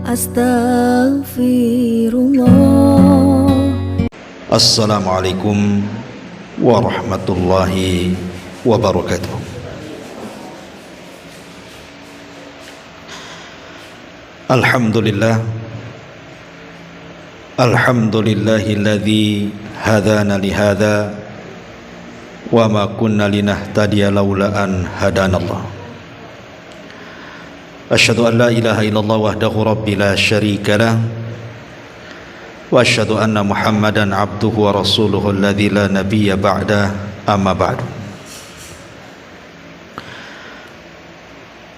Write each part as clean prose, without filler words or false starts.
Astaghfirullah. Assalamualaikum warahmatullahi wabarakatuh. Alhamdulillah, alhamdulillahilladzi hadana lihada wa ma kunna linahtadiya laula an hadanallah. Asyhadu an la ilaha illallah wahdahu rabbi la syarika lah wa asyhadu anna Muhammadan abduhu wa rasuluhu alladzi la nabiyya ba'da, amma ba'du.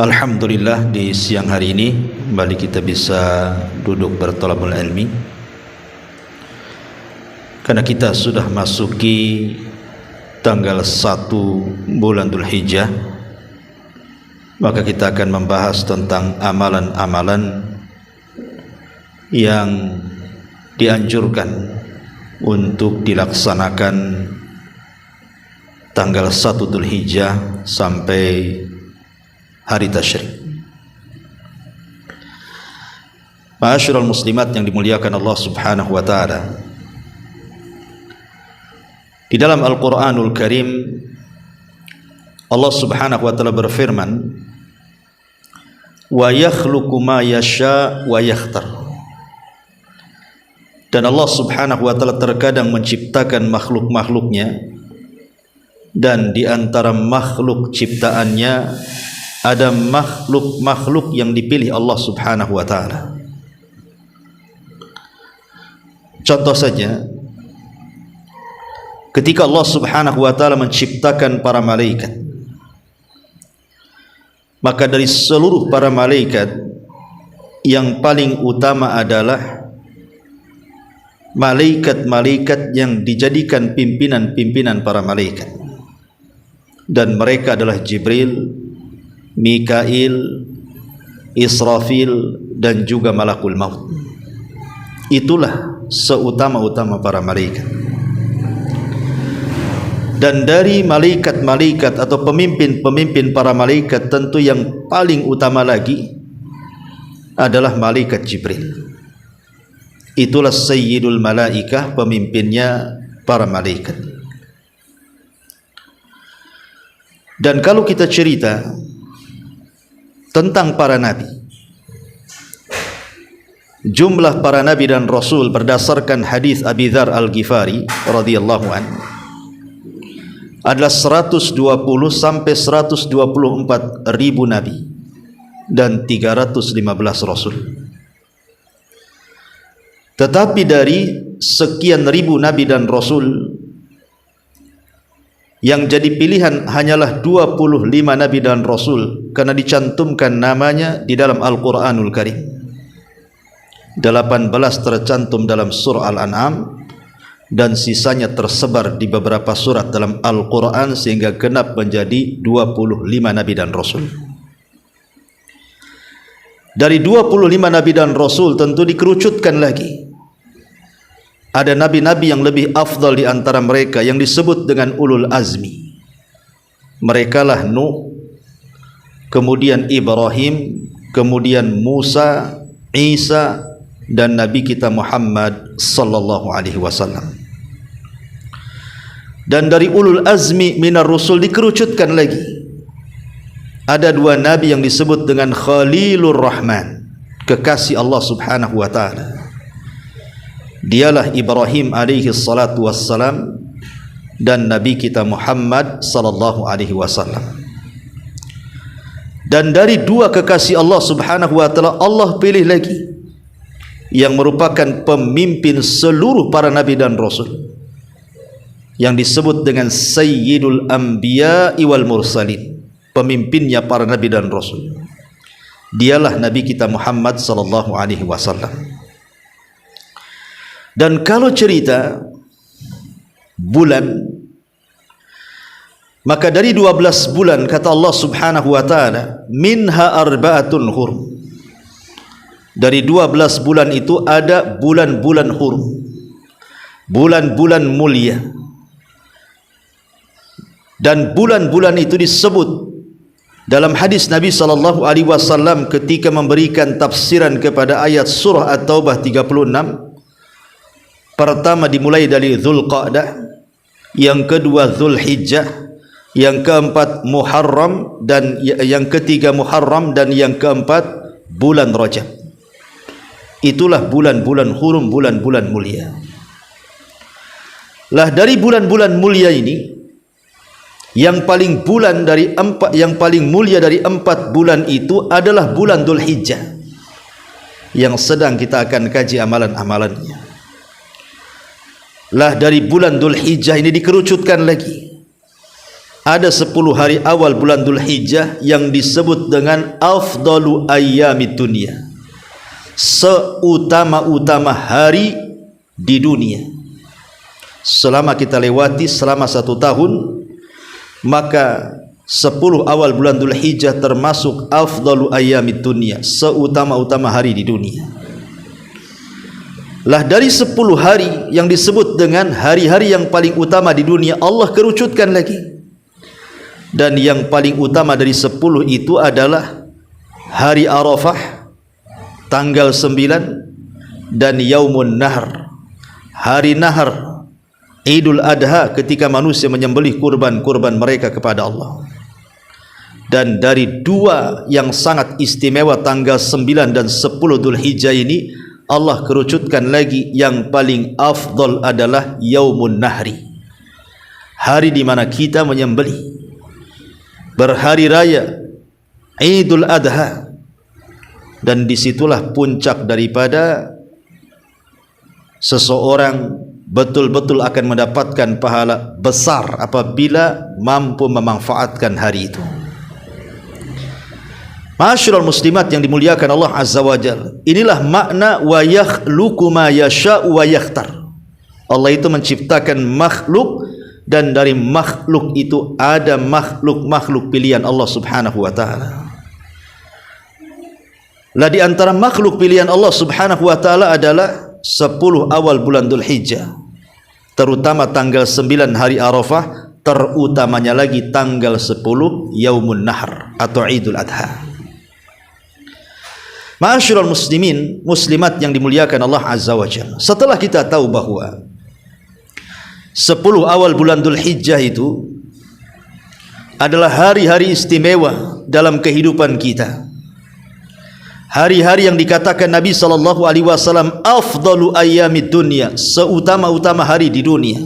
Alhamdulillah, di siang hari ini kembali kita bisa duduk berthalabul ilmi, karena kita sudah masuki tanggal 1 bulan Dzulhijjah. Maka kita akan membahas tentang amalan-amalan yang dianjurkan untuk dilaksanakan tanggal 1 Dzulhijjah sampai hari tasyrik. Ma'asyiral muslimat yang dimuliakan Allah Subhanahu wa taala, di dalam Al-Qur'anul Karim Allah Subhanahu wa taala berfirman, wa yakhluqu ma yasha wa yakhtar. Dan Allah Subhanahu wa taala terkadang menciptakan makhluk-makhluknya, dan di antara makhluk ciptaannya ada makhluk-makhluk yang dipilih Allah Subhanahu wa taala. Contoh saja, ketika Allah Subhanahu wa taala menciptakan para malaikat, maka dari seluruh para malaikat yang paling utama adalah malaikat-malaikat yang dijadikan pimpinan-pimpinan para malaikat, dan mereka adalah Jibril, Mikail, Israfil, dan juga Malakul Maut. Itulah seutama-utama para malaikat. Dan dari malaikat-malaikat atau pemimpin-pemimpin para malaikat, tentu yang paling utama lagi adalah malaikat Jibril. Itulah sayyidul malaikah, pemimpinnya para malaikat. Dan kalau kita cerita tentang para nabi, jumlah para nabi dan rasul berdasarkan hadis Abi Dzar Al-Ghifari radhiyallahu anhu adalah 120 sampai 124 ribu nabi dan 315 rasul. Tetapi dari sekian ribu nabi dan rasul, yang jadi pilihan hanyalah 25 nabi dan rasul, karena dicantumkan namanya di dalam Al-Qur'anul Karim. 18 tercantum dalam surah Al-An'am, dan sisanya tersebar di beberapa surat dalam Al-Quran, sehingga genap menjadi 25 nabi dan rasul. Dari 25 nabi dan rasul tentu dikerucutkan lagi. Ada nabi-nabi yang lebih afdal di antara mereka yang disebut dengan ulul azmi. Mereka lah Nuh, kemudian Ibrahim, kemudian Musa, Isa, dan Nabi kita Muhammad sallallahu alaihi wasallam. Dan dari ulul azmi minar rusul dikerucutkan lagi. Ada 2 nabi yang disebut dengan Khalilur Rahman, kekasih Allah Subhanahu wa taala. Dialah Ibrahim alaihi salatu wassalam dan Nabi kita Muhammad sallallahu alaihi wasallam. Dan dari 2 kekasih Allah Subhanahu wa taala, Allah pilih lagi yang merupakan pemimpin seluruh para nabi dan rasul, yang disebut dengan Sayyidul Anbiya wal Mursalin, pemimpinnya para nabi dan rasul. Dialah Nabi kita Muhammad sallallahu alaihi wasallam. Dan kalau cerita bulan, maka dari 12 bulan kata Allah Subhanahu wa taala, minha arba'atun hurum. Dari 12 bulan itu ada bulan-bulan hurum, bulan-bulan mulia. Dan bulan-bulan itu disebut Dalam hadis Nabi SAW ketika memberikan tafsiran kepada ayat surah At-Taubah 36, pertama dimulai dari Dzulqa'dah, yang kedua Dzulhijjah, yang keempat Muharram, dan yang ketiga Muharram, dan yang keempat bulan Rajab. Itulah bulan-bulan hurum, bulan-bulan mulia. Lah dari bulan-bulan mulia ini, yang paling mulia dari 4 bulan itu adalah bulan Dzulhijjah, yang sedang kita akan kaji amalan-amalannya. Lah dari bulan Dzulhijjah ini dikerucutkan lagi. Ada 10 hari awal bulan Dzulhijjah yang disebut dengan afdalu ayyamid dunya, seutama-utama hari di dunia. Selama kita lewati selama 1 tahun, maka 10 awal bulan Dzulhijjah termasuk afdalu ayyamid dunya, seutama-utama hari di dunia. Lah dari 10 hari yang disebut dengan hari-hari yang paling utama di dunia, Allah kerucutkan lagi. Dan yang paling utama dari 10 itu adalah hari Arafah tanggal 9 dan Yaumun Nahr, hari Nahar, Idul Adha, ketika manusia menyembelih kurban-kurban mereka kepada Allah. Dan dari 2 yang sangat istimewa tanggal 9 dan 10 Dzulhijjah ini, Allah kerucutkan lagi yang paling afdal adalah Yaumun Nahri, hari di mana kita menyembelih, berhari raya Idul Adha. Dan disitulah puncak daripada seseorang betul-betul akan mendapatkan pahala besar apabila mampu memanfaatkan hari itu. Ma'asyiral muslimat yang dimuliakan Allah Azza wa Jalla, inilah makna wa yakhluqu ma yasha'u wa yakhtar. Allah itu menciptakan makhluk, dan dari makhluk itu ada makhluk-makhluk pilihan Allah Subhanahu wa taala. Lah di antara makhluk pilihan Allah Subhanahu wa taala adalah 10 awal bulan Dzulhijjah, terutama tanggal 9 hari Arafah, terutamanya lagi tanggal 10 Yaumun Nahr atau Idul Adha. Ma'asyiral muslimin, muslimat yang dimuliakan Allah Azza wa Jalla, setelah kita tahu bahwa 10 awal bulan Dzulhijjah itu adalah hari-hari istimewa dalam kehidupan kita, hari-hari yang dikatakan Nabi SAW afdalu ayyamid dunya, seutama-utama hari di dunia,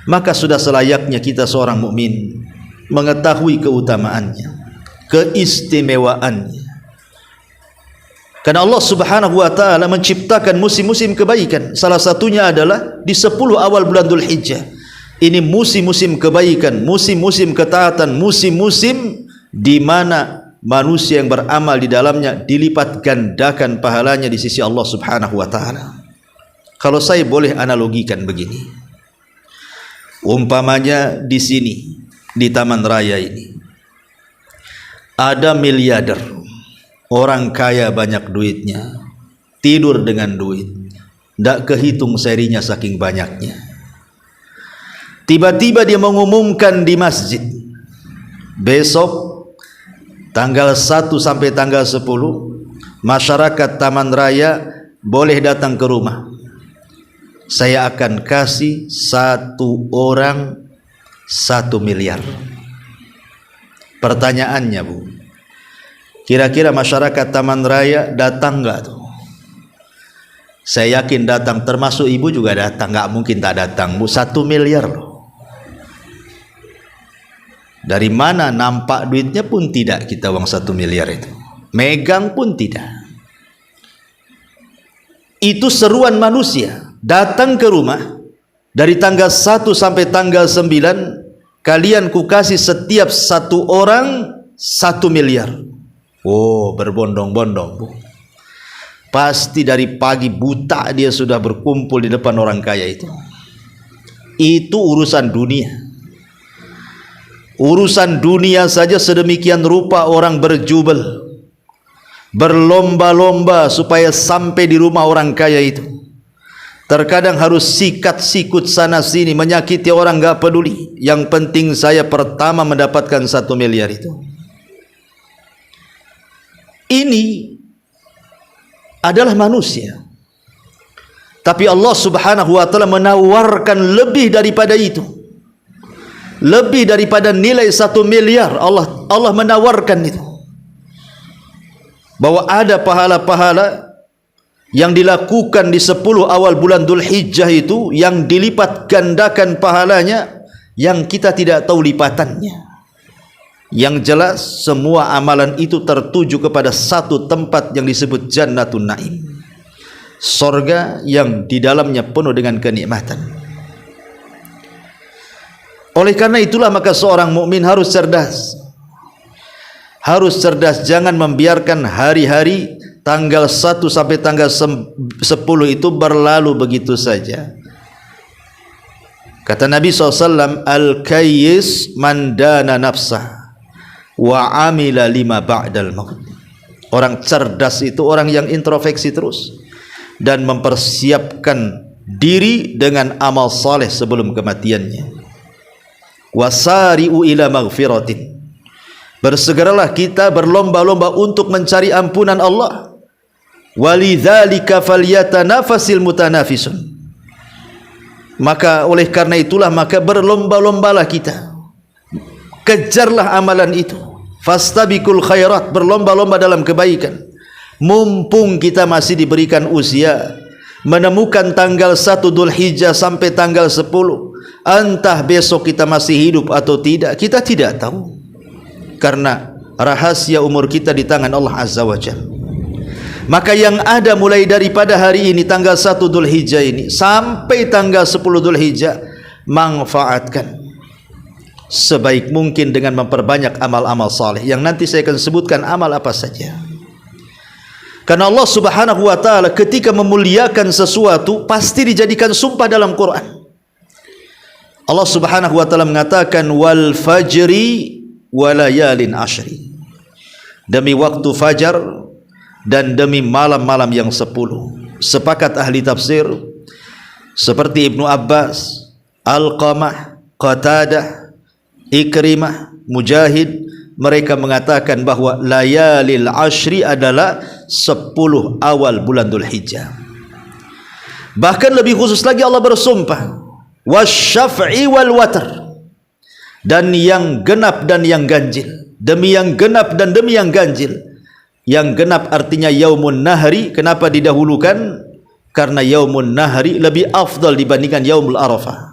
maka sudah selayaknya kita seorang mukmin mengetahui keutamaannya, keistimewaannya. Karena Allah Subhanahu wa taala menciptakan musim-musim kebaikan. Salah satunya adalah di 10 awal bulan Dzulhijjah. Ini musim-musim kebaikan, musim-musim ketaatan, musim-musim di mana manusia yang beramal di dalamnya dilipat gandakan pahalanya di sisi Allah Subhanahu wa taala. Kalau saya boleh analogikan begini, umpamanya di sini, di Taman Raya ini, ada miliarder, orang kaya banyak duitnya, tidur dengan duit, tidak kehitung serinya saking banyaknya. Tiba-tiba dia mengumumkan di masjid, besok tanggal 1 sampai tanggal 10 masyarakat Taman Raya boleh datang ke rumah, saya akan kasih 1 orang 1 miliar. Pertanyaannya, Bu, kira-kira masyarakat Taman Raya datang enggak tuh? Saya yakin datang, termasuk ibu juga datang, enggak mungkin tak datang, Bu. 1 miliar loh. Dari mana nampak duitnya pun tidak kita, uang 1 miliar itu. Megang pun tidak. Itu seruan manusia, datang ke rumah dari tanggal 1 sampai tanggal 9, kalian kukasih setiap 1 orang 1 miliar. Oh, berbondong-bondong, Bu. Pasti dari pagi buta dia sudah berkumpul di depan orang kaya itu. Itu urusan dunia. Urusan dunia saja sedemikian rupa orang berjubel, berlomba-lomba supaya sampai di rumah orang kaya itu. Terkadang harus sikat-sikut sana sini, menyakiti orang, gak peduli. Yang penting saya pertama mendapatkan 1 miliar itu. ini adalah manusia. Tapi Allah Subhanahu wa taala menawarkan lebih daripada itu. Lebih daripada nilai 1 miliar. Allah menawarkan itu. Bahwa ada pahala-pahala yang dilakukan di 10 awal bulan Dzulhijjah itu yang dilipat gandakan pahalanya yang kita tidak tahu lipatannya. Yang jelas semua amalan itu tertuju kepada satu tempat yang disebut Jannatun Naim, sorga yang di dalamnya penuh dengan kenikmatan. Oleh karena itulah maka seorang mukmin harus cerdas. Harus cerdas, jangan membiarkan hari-hari tanggal 1 sampai tanggal 10 itu berlalu begitu saja. Kata Nabi SAW, Al-Kayyis man dana nafsah wa amila lima ba'dal maut. Orang cerdas itu orang yang introspeksi terus dan mempersiapkan diri dengan amal saleh sebelum kematiannya. Wasari'u ila maghfiratin, bersegeralah kita berlomba-lomba untuk mencari ampunan Allah. Walidzalika falyatanafasil mutanafisun, maka oleh karena itulah maka berlomba-lombalah kita, kejarlah amalan itu. Fastabiqul khairat, berlomba-lomba dalam kebaikan. Mumpung kita masih diberikan usia, menemukan tanggal 1 Dzulhijjah sampai tanggal 10, entah besok kita masih hidup atau tidak, kita tidak tahu. Karena rahasia umur kita di tangan Allah Azza wa Jalla. Maka yang ada mulai daripada hari ini tanggal 1 Dzulhijjah ini sampai tanggal 10 Dzulhijjah, manfaatkan sebaik mungkin dengan memperbanyak amal-amal saleh yang nanti saya akan sebutkan amal apa saja. Karena Allah Subhanahu wa taala ketika memuliakan sesuatu pasti dijadikan sumpah dalam Quran. Allah Subhanahu wa taala mengatakan wal fajri walayalin ashri, demi waktu fajar dan demi malam-malam yang 10. Sepakat ahli tafsir seperti Ibnu Abbas, Alqamah, Qatadah, Ikrimah, Mujahid, mereka mengatakan bahwa layalil ashri adalah 10 awal bulan Dzulhijjah. Bahkan lebih khusus lagi Allah bersumpah wasyaf'i wal watr, dan yang genap dan yang ganjil, demi yang genap dan demi yang ganjil. Yang genap artinya yaumun nahri. Kenapa didahulukan? Karena yaumun nahri lebih afdal dibandingkan yaumul arafah.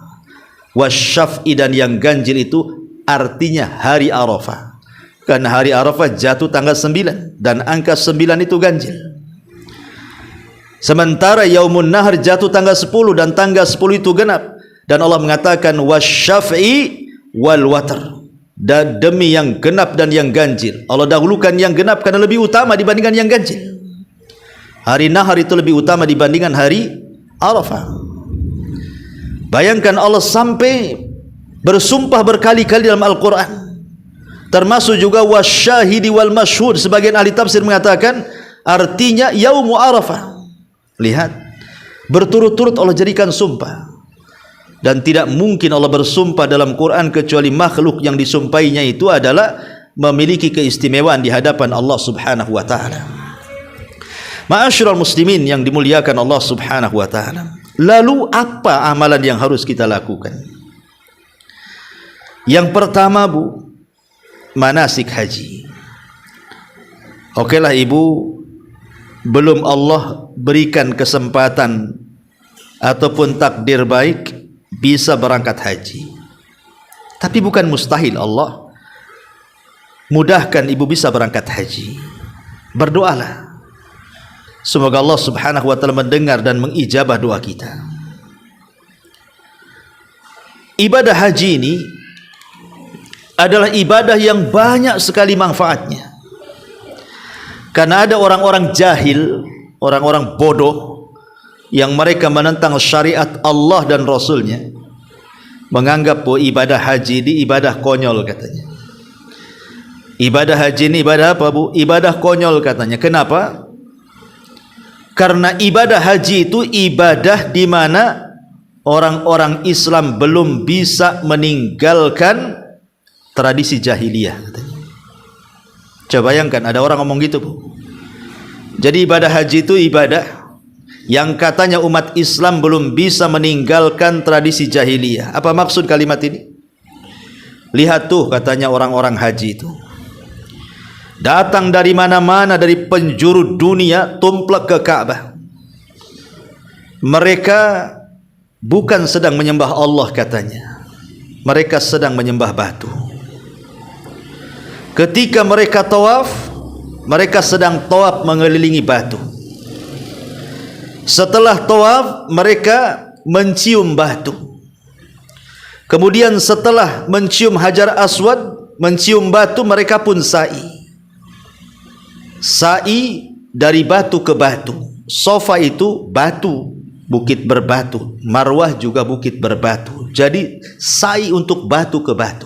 Wasyaf'i, dan yang ganjil itu artinya hari Arafah, karena hari Arafah jatuh tanggal 9 dan angka 9 itu ganjil. Sementara yaumun nahr jatuh tanggal 10 dan tanggal 10 itu genap. Dan Allah mengatakan wasyaf'i wal watr, dan demi yang genap dan yang ganjil. Allah dahulukan yang genap karena lebih utama dibandingkan yang ganjil. Hari nahar itu lebih utama dibandingkan hari Arafah. Bayangkan Allah sampai bersumpah berkali-kali dalam Al-Quran, termasuk juga wasyahidi wal masyhur. Sebagian ahli tafsir mengatakan artinya yaumu Arafah. Lihat, berturut-turut Allah jadikan sumpah. Dan tidak mungkin Allah bersumpah dalam Quran kecuali makhluk yang disumpahinya itu adalah memiliki keistimewaan di hadapan Allah Subhanahu wa taala. Ma'asyiral muslimin yang dimuliakan Allah Subhanahu wa taala, lalu apa amalan yang harus kita lakukan? Yang pertama, Bu, manasik haji. Okelah ibu, belum Allah berikan kesempatan ataupun takdir baik bisa berangkat haji, tapi bukan mustahil Allah mudahkan ibu bisa berangkat haji. Berdoalah, semoga Allah Subhanahu wa taala mendengar dan mengijabah doa kita. Ibadah haji ini adalah ibadah yang banyak sekali manfaatnya. Karena ada orang-orang jahil, orang-orang bodoh yang mereka menentang syariat Allah dan Rasulnya, menganggap bahwa ibadah haji ini ibadah konyol katanya. Ibadah haji ini ibadah apa, Bu? Ibadah konyol katanya. Kenapa? Karena ibadah haji itu ibadah di mana orang-orang Islam belum bisa meninggalkan tradisi jahiliyah katanya. Coba bayangkan ada orang ngomong gitu, Bu. Jadi ibadah haji itu ibadah yang katanya umat Islam belum bisa meninggalkan tradisi jahiliyah. Apa maksud kalimat ini? Lihat tuh, katanya orang-orang haji itu datang dari mana-mana, dari penjuru dunia, tumplek ke Ka'bah. Mereka bukan sedang menyembah Allah katanya, mereka sedang menyembah batu. Ketika mereka tawaf, mereka sedang tawaf mengelilingi batu. Setelah tawaf, mereka mencium batu. Kemudian setelah mencium Hajar Aswad, mencium batu, mereka pun sa'i. Sa'i dari batu ke batu. Sofa itu batu, bukit berbatu. Marwah juga bukit berbatu. Jadi sa'i untuk batu ke batu.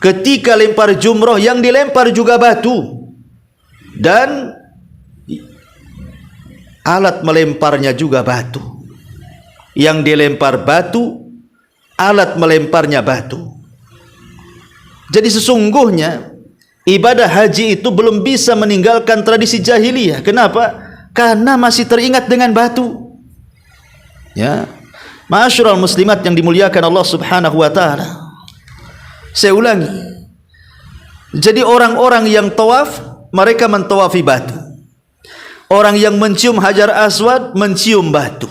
Ketika lempar jumroh, yang dilempar juga batu, dan alat melemparnya juga batu. Yang dilempar batu, alat melemparnya batu. Jadi sesungguhnya ibadah haji itu belum bisa meninggalkan tradisi jahiliyah. Kenapa? Karena masih teringat dengan batu. Ya, ma'asyiral muslimat yang dimuliakan Allah Subhanahu wa taala. Saya ulangi. Jadi orang-orang yang tawaf, mereka mentawafi batu. Orang yang mencium Hajar Aswad mencium batu.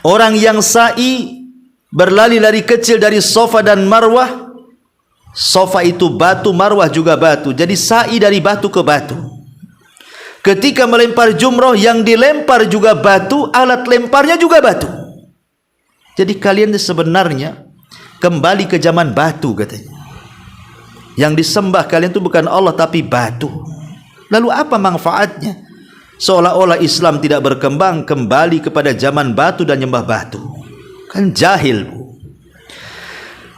Orang yang sa'i berlari-lari kecil dari Safa dan Marwah, Safa itu batu, Marwah juga batu. Jadi sa'i dari batu ke batu. Ketika melempar jumroh, yang dilempar juga batu, alat lemparnya juga batu. Jadi kalian sebenarnya kembali ke zaman batu katanya. Yang disembah kalian itu bukan Allah tapi batu. Lalu apa manfaatnya? Seolah-olah Islam tidak berkembang, kembali kepada zaman batu dan nyembah batu. Kan jahil, Bu.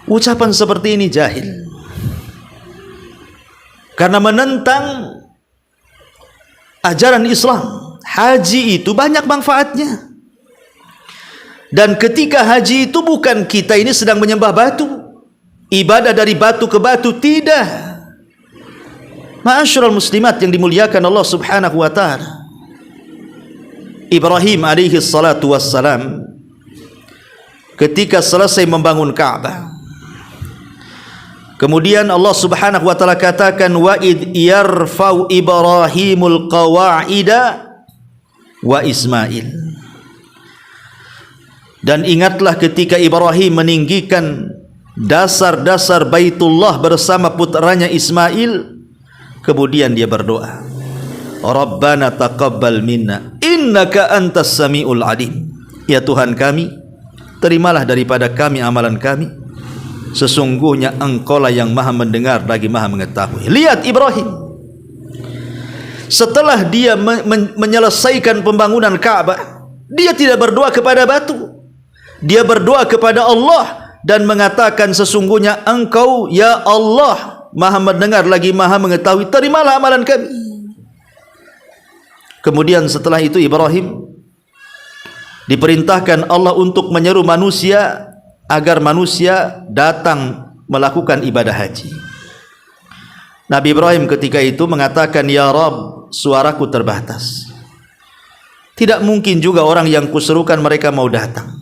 Ucapan seperti ini jahil. Karena menentang ajaran Islam. Haji itu banyak manfaatnya. Dan ketika haji itu bukan kita ini sedang menyembah batu, ibadah dari batu ke batu, tidak. Ma'asyiral muslimat yang dimuliakan Allah Subhanahu wa taala. Ibrahim alaihi salatu wassalam ketika selesai membangun Ka'bah, kemudian Allah Subhanahu wa taala katakan, wa id yarfa'u Ibrahimul qawa'ida wa Ismail. Dan ingatlah ketika Ibrahim meninggikan dasar-dasar Baitullah bersama putranya Ismail, kemudian dia berdoa, Rabbana taqabbal minna innaka antas samiul alim. Ya Tuhan kami, terimalah daripada kami amalan kami, sesungguhnya Engkaulah yang maha mendengar lagi maha mengetahui. Lihat Ibrahim, setelah dia menyelesaikan pembangunan Ka'bah, dia tidak berdoa kepada batu, dia berdoa kepada Allah dan mengatakan, sesungguhnya Engkau ya Allah maha mendengar lagi maha mengetahui, terimalah amalan kami. Kemudian setelah itu Ibrahim diperintahkan Allah untuk menyeru manusia agar manusia datang melakukan ibadah haji. Nabi Ibrahim ketika itu mengatakan, ya Rabb, suaraku terbatas, tidak mungkin juga orang yang kuserukan mereka mau datang.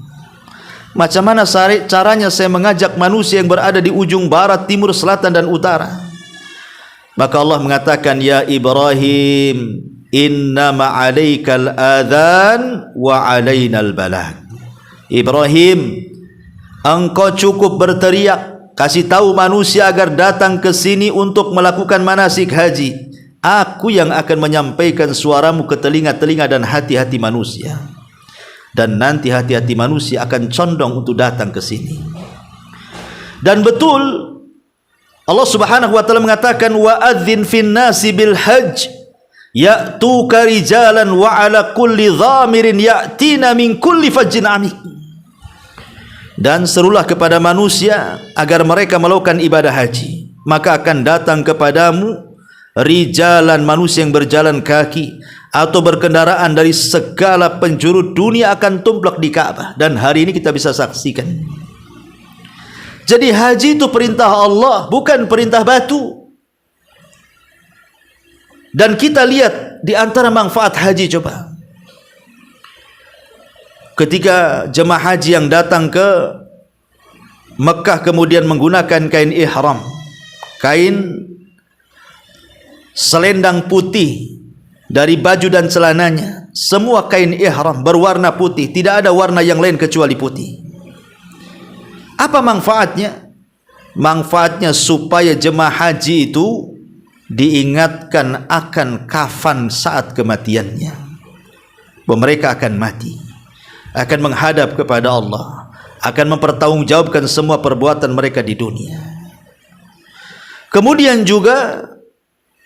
Macam mana caranya saya mengajak manusia yang berada di ujung barat, timur, selatan dan utara? Maka Allah mengatakan, ya Ibrahim, innama alaikal adhan wa alainal balag. Ibrahim, engkau cukup berteriak, kasih tahu manusia agar datang ke sini untuk melakukan manasik haji. Aku yang akan menyampaikan suaramu ke telinga-telinga dan hati-hati manusia. Dan nanti hati-hati manusia akan condong untuk datang ke sini. Dan betul Allah Subhanahu wa taala mengatakan, wa adzin fin nasi bil hajj ya'tuka rijalan wa ala kulli dhamirin ya'tina min kulli fajjin amik. Dan serulah kepada manusia agar mereka melakukan ibadah haji, maka akan datang kepadamu rijalan, manusia yang berjalan kaki atau berkendaraan dari segala penjuru dunia akan tumplek di Ka'bah. Dan hari ini kita bisa saksikan. Jadi haji itu perintah Allah, bukan perintah batu. Dan kita lihat di antara manfaat haji, coba. Ketika jemaah haji yang datang ke Mekah kemudian menggunakan kain ihram, kain selendang putih dari baju dan celananya, semua kain ihram berwarna putih, tidak ada warna yang lain kecuali putih. Apa manfaatnya? Manfaatnya supaya jemaah haji itu diingatkan akan kafan saat kematiannya, bahwa mereka akan mati, akan menghadap kepada Allah, akan mempertanggungjawabkan semua perbuatan mereka di dunia. Kemudian juga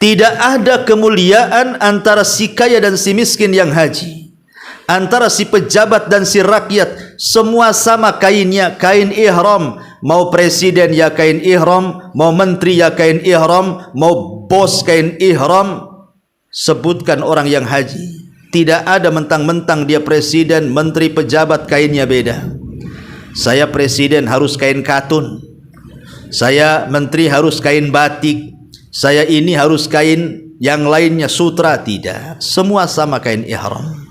tidak ada kemuliaan antara si kaya dan si miskin yang haji, antara si pejabat dan si rakyat, semua sama kainnya, kain ihram. Mau presiden ya kain ihram, mau menteri ya kain ihram, mau bos kain ihram. Sebutkan orang yang haji, tidak ada mentang-mentang dia presiden, menteri, pejabat kainnya beda. Saya presiden harus kain katun, saya menteri harus kain batik, saya ini harus kain yang lainnya sutra. Tidak, semua sama kain ihram.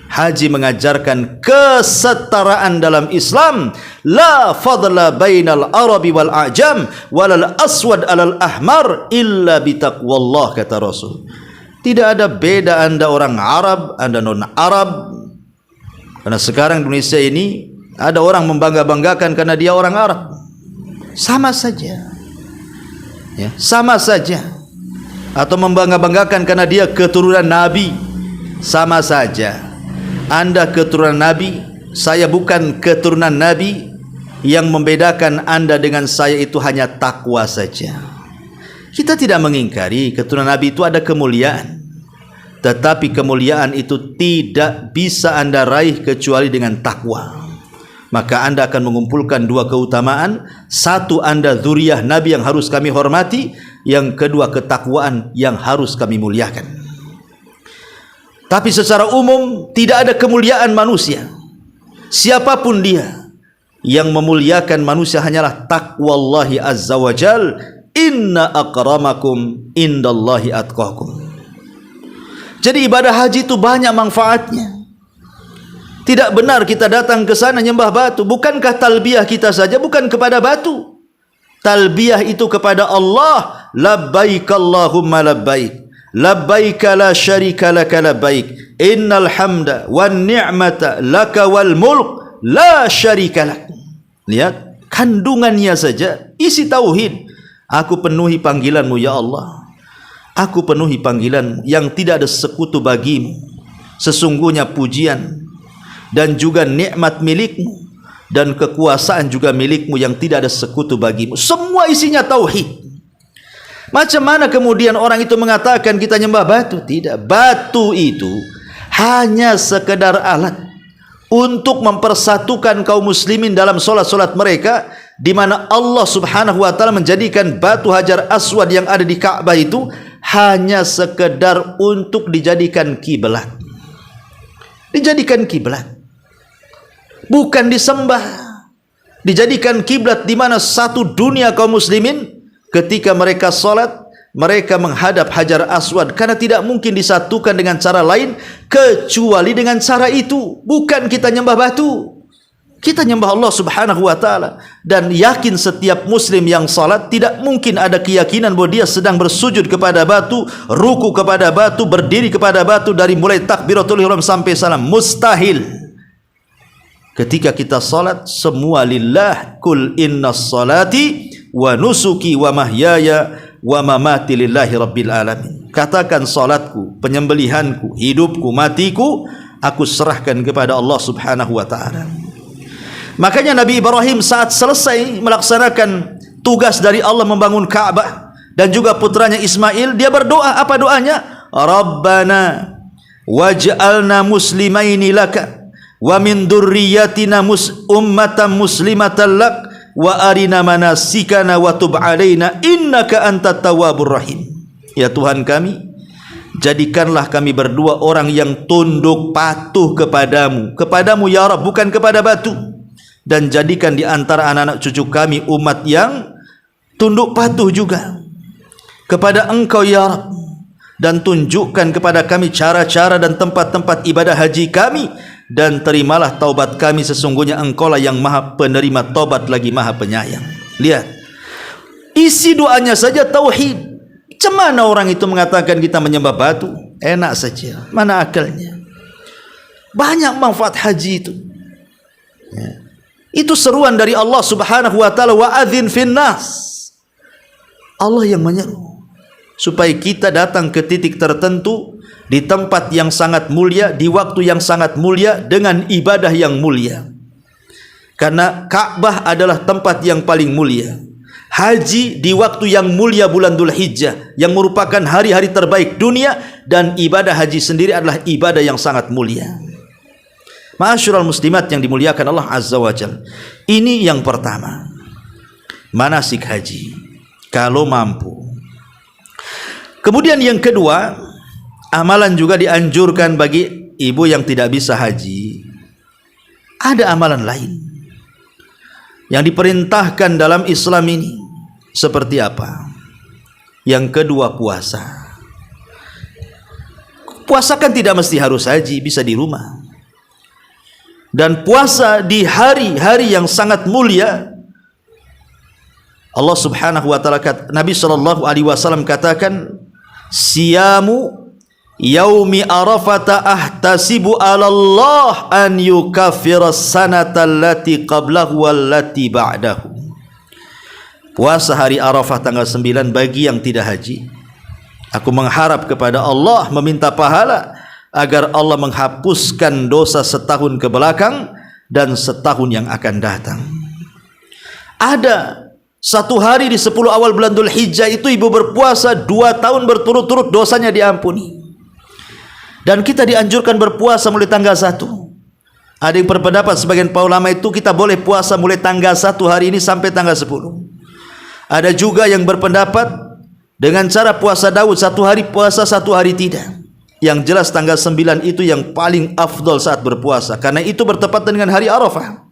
Haji mengajarkan kesetaraan dalam Islam. La fadla bainal arabi wal a'jam walal aswad alal ahmar illa bitaqwallah, kata Rasul. Tidak ada beda Anda orang Arab, Anda non Arab. Karena sekarang Indonesia ini ada orang membangga-banggakan karena dia orang Arab. Sama saja, ya, sama saja. Atau membangga-banggakan karena dia keturunan Nabi. Sama saja. Anda keturunan Nabi, saya bukan keturunan Nabi. Yang membedakan Anda dengan saya itu hanya takwa saja. Kita tidak mengingkari keturunan Nabi itu ada kemuliaan, tetapi kemuliaan itu tidak bisa Anda raih kecuali dengan takwa. Maka Anda akan mengumpulkan dua keutamaan. Satu, Anda dzurriyyah Nabi yang harus kami hormati. Yang kedua, ketakwaan yang harus kami muliakan. Tapi secara umum tidak ada kemuliaan manusia, siapapun dia. Yang memuliakan manusia hanyalah taqwallahi azza wa jal. Inna akramakum indallahi atqakum. Jadi ibadah haji itu banyak manfaatnya. Tidak benar kita datang ke sana nyembah batu. Bukankah talbiyah kita saja bukan kepada batu? Talbiyah itu kepada Allah. Labbaik Allahumma labbaik, labbaik la syarika laka labbaik, innal hamda wan ni'mata laka wal mulk la syarika lak. Lihat kandungannya saja, isi tauhid. Aku penuhi panggilanmu ya Allah, aku penuhi panggilanmu yang tidak ada sekutu bagimu. Sesungguhnya pujian dan juga nikmat milikmu, dan kekuasaan juga milikmu yang tidak ada sekutu bagimu. Semua isinya tauhid. Macam mana kemudian orang itu mengatakan kita nyembah batu? Tidak, batu itu hanya sekedar alat untuk mempersatukan kaum muslimin dalam solat-solat mereka, di mana Allah subhanahu wa ta'ala menjadikan batu Hajar Aswad yang ada di Ka'bah itu hanya sekedar untuk dijadikan kiblat. Dijadikan kiblat, bukan disembah. Dijadikan kiblat di mana satu dunia kaum muslimin ketika mereka solat, mereka menghadap Hajar Aswad, karena tidak mungkin disatukan dengan cara lain kecuali dengan cara itu. Bukan kita nyembah batu, kita nyembah Allah subhanahu wa ta'ala. Dan yakin setiap muslim yang salat tidak mungkin ada keyakinan bahwa dia sedang bersujud kepada batu, ruku kepada batu, berdiri kepada batu dari mulai takbiratul ihram sampai salam. Mustahil. Ketika kita salat, semua lillah. Kul innas salati wa nusuki wa mahyaya wa mamati lillahi rabbil alamin. Katakan salatku, penyembelihanku, hidupku, matiku, aku serahkan kepada Allah subhanahu wa ta'ala. Makanya Nabi Ibrahim saat selesai melaksanakan tugas dari Allah membangun Ka'bah, dan juga putranya Ismail, dia berdoa. Apa doanya? Rabbana waj'alna muslimaini laka wa min dzurriyyatina ummatan muslimatan lak wa arina manasikana wa tub alaina innaka antat tawwabur rahim. Ya Tuhan kami, jadikanlah kami berdua orang yang tunduk patuh kepadamu, kepadamu ya Rabb, bukan kepada batu. Dan jadikan di antara anak-anak cucu kami umat yang tunduk patuh juga kepada Engkau ya Rabb. dan tunjukkan kepada kami cara-cara dan tempat-tempat ibadah haji kami, dan terimalah taubat kami, sesungguhnya Engkaulah yang Maha penerima taubat lagi Maha penyayang. Lihat, isi doanya saja tauhid. Macam mana orang itu mengatakan kita menyembah batu? Enak saja, mana akalnya? Banyak manfaat haji itu. Itu seruan dari Allah Subhanahu wa taala, wa adzin finnas. Allah yang menyeru supaya kita datang ke titik tertentu di tempat yang sangat mulia, di waktu yang sangat mulia, dengan ibadah yang mulia. Karena Ka'bah adalah tempat yang paling mulia. Haji di waktu yang mulia bulan Dzulhijjah, yang merupakan hari-hari terbaik dunia, dan ibadah haji sendiri adalah ibadah yang sangat mulia. Ma'asyiral muslimat yang dimuliakan Allah Azza wa Jalla. Ini yang pertama, manasik haji kalau mampu. Kemudian yang kedua, amalan juga dianjurkan bagi ibu yang tidak bisa haji. Ada amalan lain yang diperintahkan dalam Islam ini. Seperti apa? Yang kedua, puasa. Puasa kan tidak mesti harus haji, bisa di rumah. Dan puasa di hari-hari yang sangat mulia, Allah Subhanahu wa taala, Nabi sallallahu alaihi wasallam katakan, siyamu yaumi arafata ahtasibu 'ala Allah an yukaffira sanata allati qablahu wallati ba'dahu. Puasa hari Arafah tanggal 9 bagi yang tidak haji, aku mengharap kepada Allah, meminta pahala agar Allah menghapuskan dosa setahun ke belakang dan setahun yang akan datang. Ada satu hari di 10 awal bulan Dzulhijjah itu ibu berpuasa 2 tahun berturut-turut, dosanya diampuni. Dan kita dianjurkan berpuasa mulai tanggal 1. Ada yang berpendapat, sebagian para ulama itu kita boleh puasa mulai tanggal 1 hari ini sampai tanggal 10. Ada juga yang berpendapat dengan cara puasa Daud, 1 hari puasa 1 hari tidak. Yang jelas tanggal 9 itu yang paling afdol saat berpuasa, karena itu bertepatan dengan hari Arafah.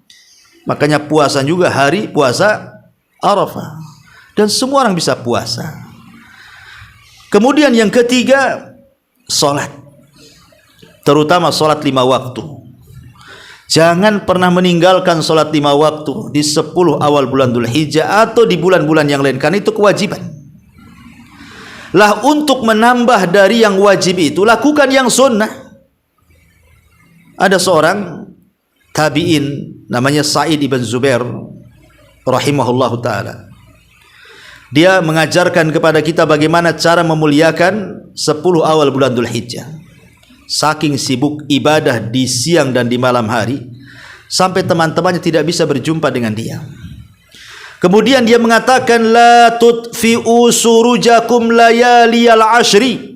Makanya puasa juga hari puasa Arafah, dan semua orang bisa puasa. Kemudian yang ketiga, sholat, terutama sholat 5 waktu. Jangan pernah meninggalkan sholat 5 waktu di 10 awal bulan Dzulhijjah atau di bulan-bulan yang lain, karena itu kewajiban. Lah, untuk menambah dari yang wajib itu, lakukan yang sunnah. Ada seorang tabi'in namanya Sa'id ibn Zubair rahimahullahu ta'ala. Dia mengajarkan kepada kita bagaimana cara memuliakan 10 awal bulan Dzulhijjah. Saking sibuk ibadah di siang dan di malam hari, sampai teman-temannya tidak bisa berjumpa dengan dia. Kemudian dia mengatakan, la tutfi'u surujakum layaliyal ashri.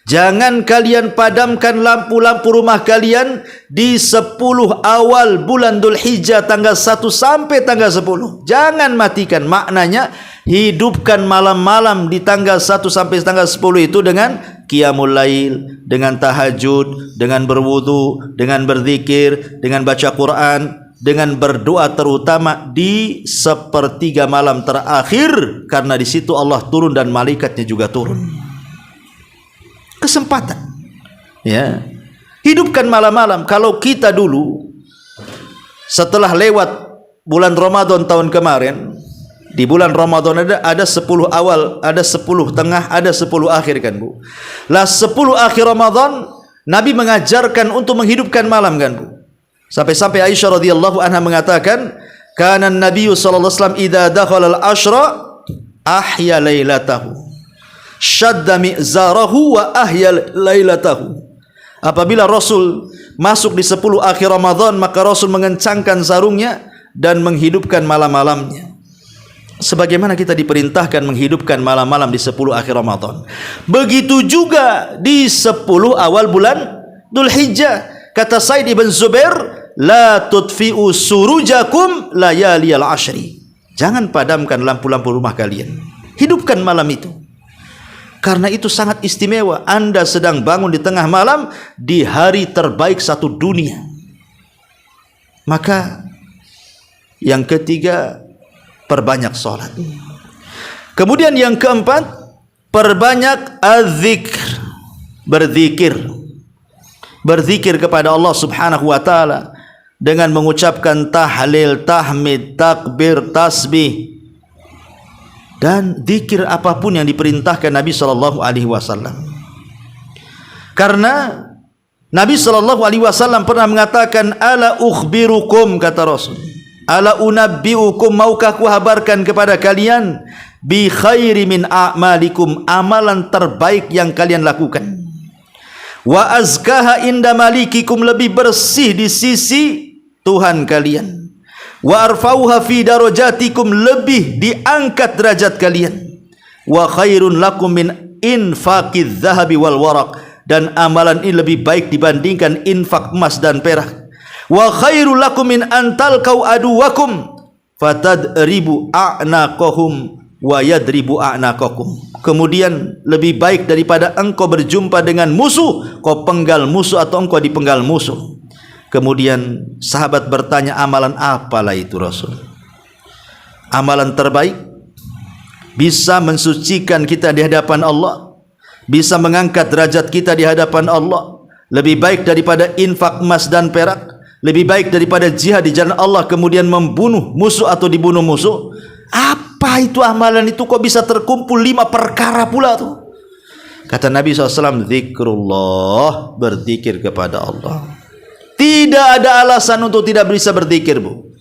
Jangan kalian padamkan lampu-lampu rumah kalian di 10 awal bulan Dzulhijjah tanggal 1 sampai tanggal 10. Jangan matikan. Maknanya, hidupkan malam-malam di tanggal 1 sampai tanggal 10 itu dengan qiyamul lail, dengan tahajud, dengan berwudu, dengan berzikir, dengan baca Quran, dengan berdoa, terutama di sepertiga malam terakhir, karena di situ Allah turun dan malaikatnya juga turun. Kesempatan, ya, hidupkan malam-malam. Kalau kita dulu setelah lewat bulan Ramadan tahun kemarin, di bulan Ramadan ada 10 awal, ada 10 tengah, ada 10 akhir, kan Bu? Lah 10 akhir Ramadan Nabi mengajarkan untuk menghidupkan malam, kan Bu? Sampai-sampai Aisyah radhiyallahu anha mengatakan, kana Nabi sallallahu alaihi wasallam idza dakhala al-ashra ahya lailatahu, syadda mi'zarahu wa ahya lailatahu. Apabila Rasul masuk di 10 akhir Ramadan, maka Rasul mengencangkan sarungnya dan menghidupkan malam-malamnya. Sebagaimana kita diperintahkan menghidupkan malam-malam di 10 akhir Ramadan, begitu juga di 10 awal bulan Dzulhijjah. Kata Sa'id ibn Zubair, la tutfi'u surujakum layaliyal ashri. Jangan padamkan lampu-lampu rumah kalian, hidupkan malam itu. Karena itu sangat istimewa. Anda sedang bangun di tengah malam di hari terbaik satu dunia. Maka yang ketiga, perbanyak sholat. Kemudian yang keempat, perbanyak az-zikr. berzikir kepada Allah Subhanahu wa taala dengan mengucapkan tahlil, tahmid, takbir, tasbih dan zikir apapun yang diperintahkan Nabi sallallahu alaihi wasallam. Karena Nabi sallallahu alaihi wasallam pernah mengatakan, ala ukhbirukum, kata Rasul, ala unabbiukum, maukah ku habarkan kepada kalian, bi khairi min a'malikum, amalan terbaik yang kalian lakukan, wa azkaha inda malikikum, lebih bersih di sisi Tuhan kalian, wa arfauha fi darajatikum, lebih diangkat derajat kalian, wa khairun lakum min infaqiz zahabi wal waraq, dan amalan ini lebih baik dibandingkan infak emas dan perak, wa khairul lakum min antal kau aduwakum fatadribu a'naqahum wa yadribu a'naqakum, kemudian lebih baik daripada engkau berjumpa dengan musuh, kau penggal musuh atau engkau dipenggal musuh. Kemudian sahabat bertanya, amalan apalah itu Rasul? Amalan terbaik, bisa mensucikan kita di hadapan Allah, bisa mengangkat derajat kita di hadapan Allah, lebih baik daripada infak emas dan perak, lebih baik daripada jihad di jalan Allah, kemudian membunuh musuh atau dibunuh musuh. Apa itu amalan itu, kok bisa terkumpul 5 perkara pula tuh? Kata Nabi SAW, zikrullah, berzikir kepada Allah. Tidak ada alasan untuk tidak bisa berzikir, Bu.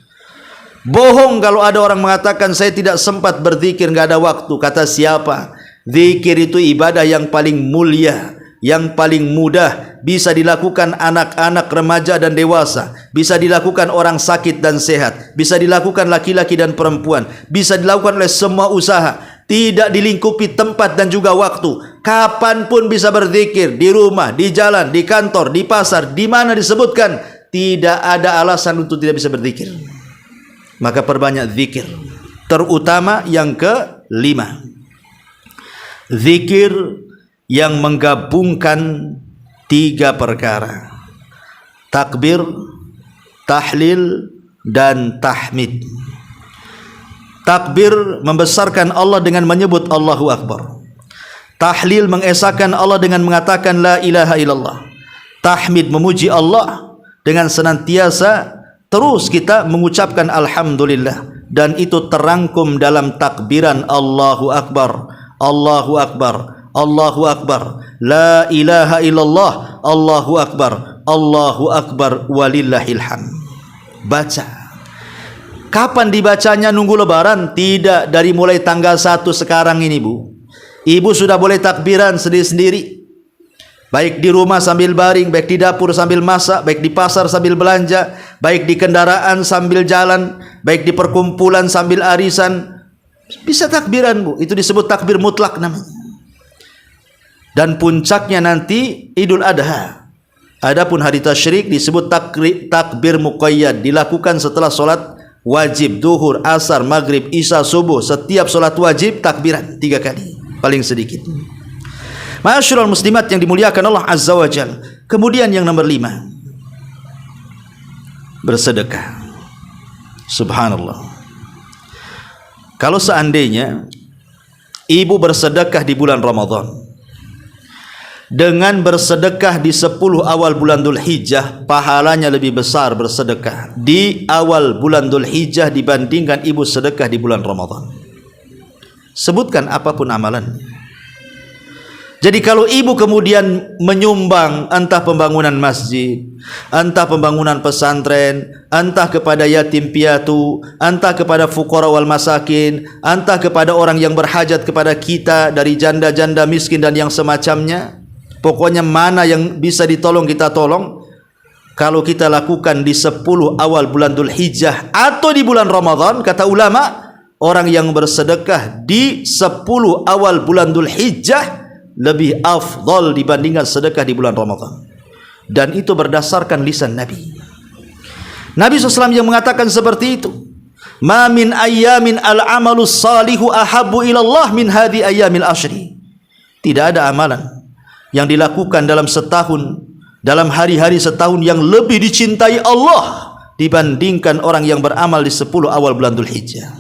Bohong kalau ada orang mengatakan saya tidak sempat berzikir, nggak ada waktu. Kata siapa? Zikir itu ibadah yang paling mulia, yang paling mudah, bisa dilakukan anak-anak, remaja dan dewasa, bisa dilakukan orang sakit dan sehat, bisa dilakukan laki-laki dan perempuan, bisa dilakukan oleh semua usaha, tidak dilingkupi tempat dan juga waktu. Kapanpun bisa berzikir, di rumah, di jalan, di kantor, di pasar, di mana disebutkan, tidak ada alasan untuk tidak bisa berzikir. Maka perbanyak zikir, terutama yang ke-5, zikir yang menggabungkan 3 perkara: takbir, tahlil, dan tahmid. Takbir membesarkan Allah dengan menyebut Allahu Akbar. Tahlil mengesahkan Allah dengan mengatakan la ilaha illallah. Tahmid memuji Allah dengan senantiasa terus kita mengucapkan alhamdulillah, dan itu terangkum dalam takbiran Allahu Akbar, Allahu Akbar, Allahu Akbar, la ilaha illallah, Allahu Akbar, Allahu Akbar, walillahil hamd. Baca. Kapan dibacanya? Nunggu lebaran? Tidak, dari mulai tanggal 1 sekarang ini, Bu. Ibu sudah boleh takbiran sendiri-sendiri, baik di rumah sambil baring, baik di dapur sambil masak, baik di pasar sambil belanja, baik di kendaraan sambil jalan, baik di perkumpulan sambil arisan. Bisa takbiran, Bu. Itu disebut takbir mutlak namanya. Dan puncaknya nanti Idul Adha. Adapun hari tasyrik disebut takbir muqayyad, dilakukan setelah solat wajib, duhur, asar, maghrib, isya, subuh. Setiap solat wajib takbiran 3 kali, paling sedikit. Ma'asyiral muslimat yang dimuliakan Allah Azza wa Jalla. Kemudian yang nomor 5, bersedekah. Subhanallah. Kalau seandainya ibu bersedekah di bulan Ramadan, dengan bersedekah di 10 awal bulan Dzul Hijjah, pahalanya lebih besar bersedekah di awal bulan Dzul Hijjah dibandingkan ibu sedekah di bulan Ramadan. Sebutkan apapun amalannya. Jadi kalau ibu kemudian menyumbang entah pembangunan masjid, entah pembangunan pesantren, entah kepada yatim piatu, entah kepada fuqara wal masakin, entah kepada orang yang berhajat kepada kita dari janda-janda miskin dan yang semacamnya, pokoknya mana yang bisa ditolong kita tolong. Kalau kita lakukan di 10 awal bulan Dzul Hijjah atau di bulan Ramadan, kata ulama, orang yang bersedekah di 10 awal bulan Dzul Hijjah lebih afdal dibandingkan sedekah di bulan Ramadan. Dan itu berdasarkan lisan Nabi. Nabi SAW yang mengatakan seperti itu. Ma min ayyamin al-amalus salihu ahabbu ilallah min hadhi ayyamil ashri. Tidak ada amalan yang dilakukan dalam setahun, dalam hari-hari setahun yang lebih dicintai Allah dibandingkan orang yang beramal di 10 awal bulan Dzul Hijjah.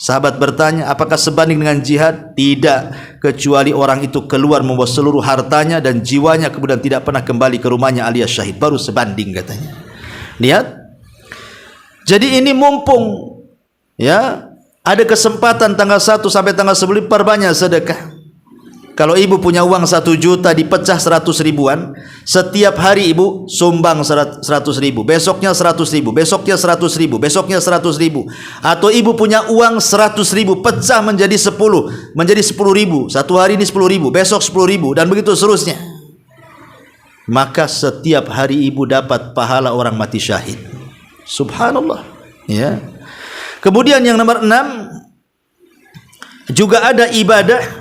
Sahabat bertanya, apakah sebanding dengan jihad? Tidak, kecuali orang itu keluar membawa seluruh hartanya dan jiwanya, kemudian tidak pernah kembali ke rumahnya alias syahid, baru sebanding katanya. Lihat. Jadi ini mumpung ya ada kesempatan tanggal 1 sampai tanggal 10 perbanyak sedekah. Kalau ibu punya uang 1 juta dipecah 100 ribuan, setiap hari ibu sumbang 100 ribu, besoknya 100 ribu, besoknya 100 ribu, besoknya 100 ribu. Atau ibu punya uang 100 ribu, pecah menjadi 10, menjadi 10 ribu. Satu hari ini 10 ribu, besok 10 ribu, dan begitu seterusnya. Maka setiap hari ibu dapat pahala orang mati syahid. Subhanallah. Ya. Kemudian yang nomor 6, juga ada ibadah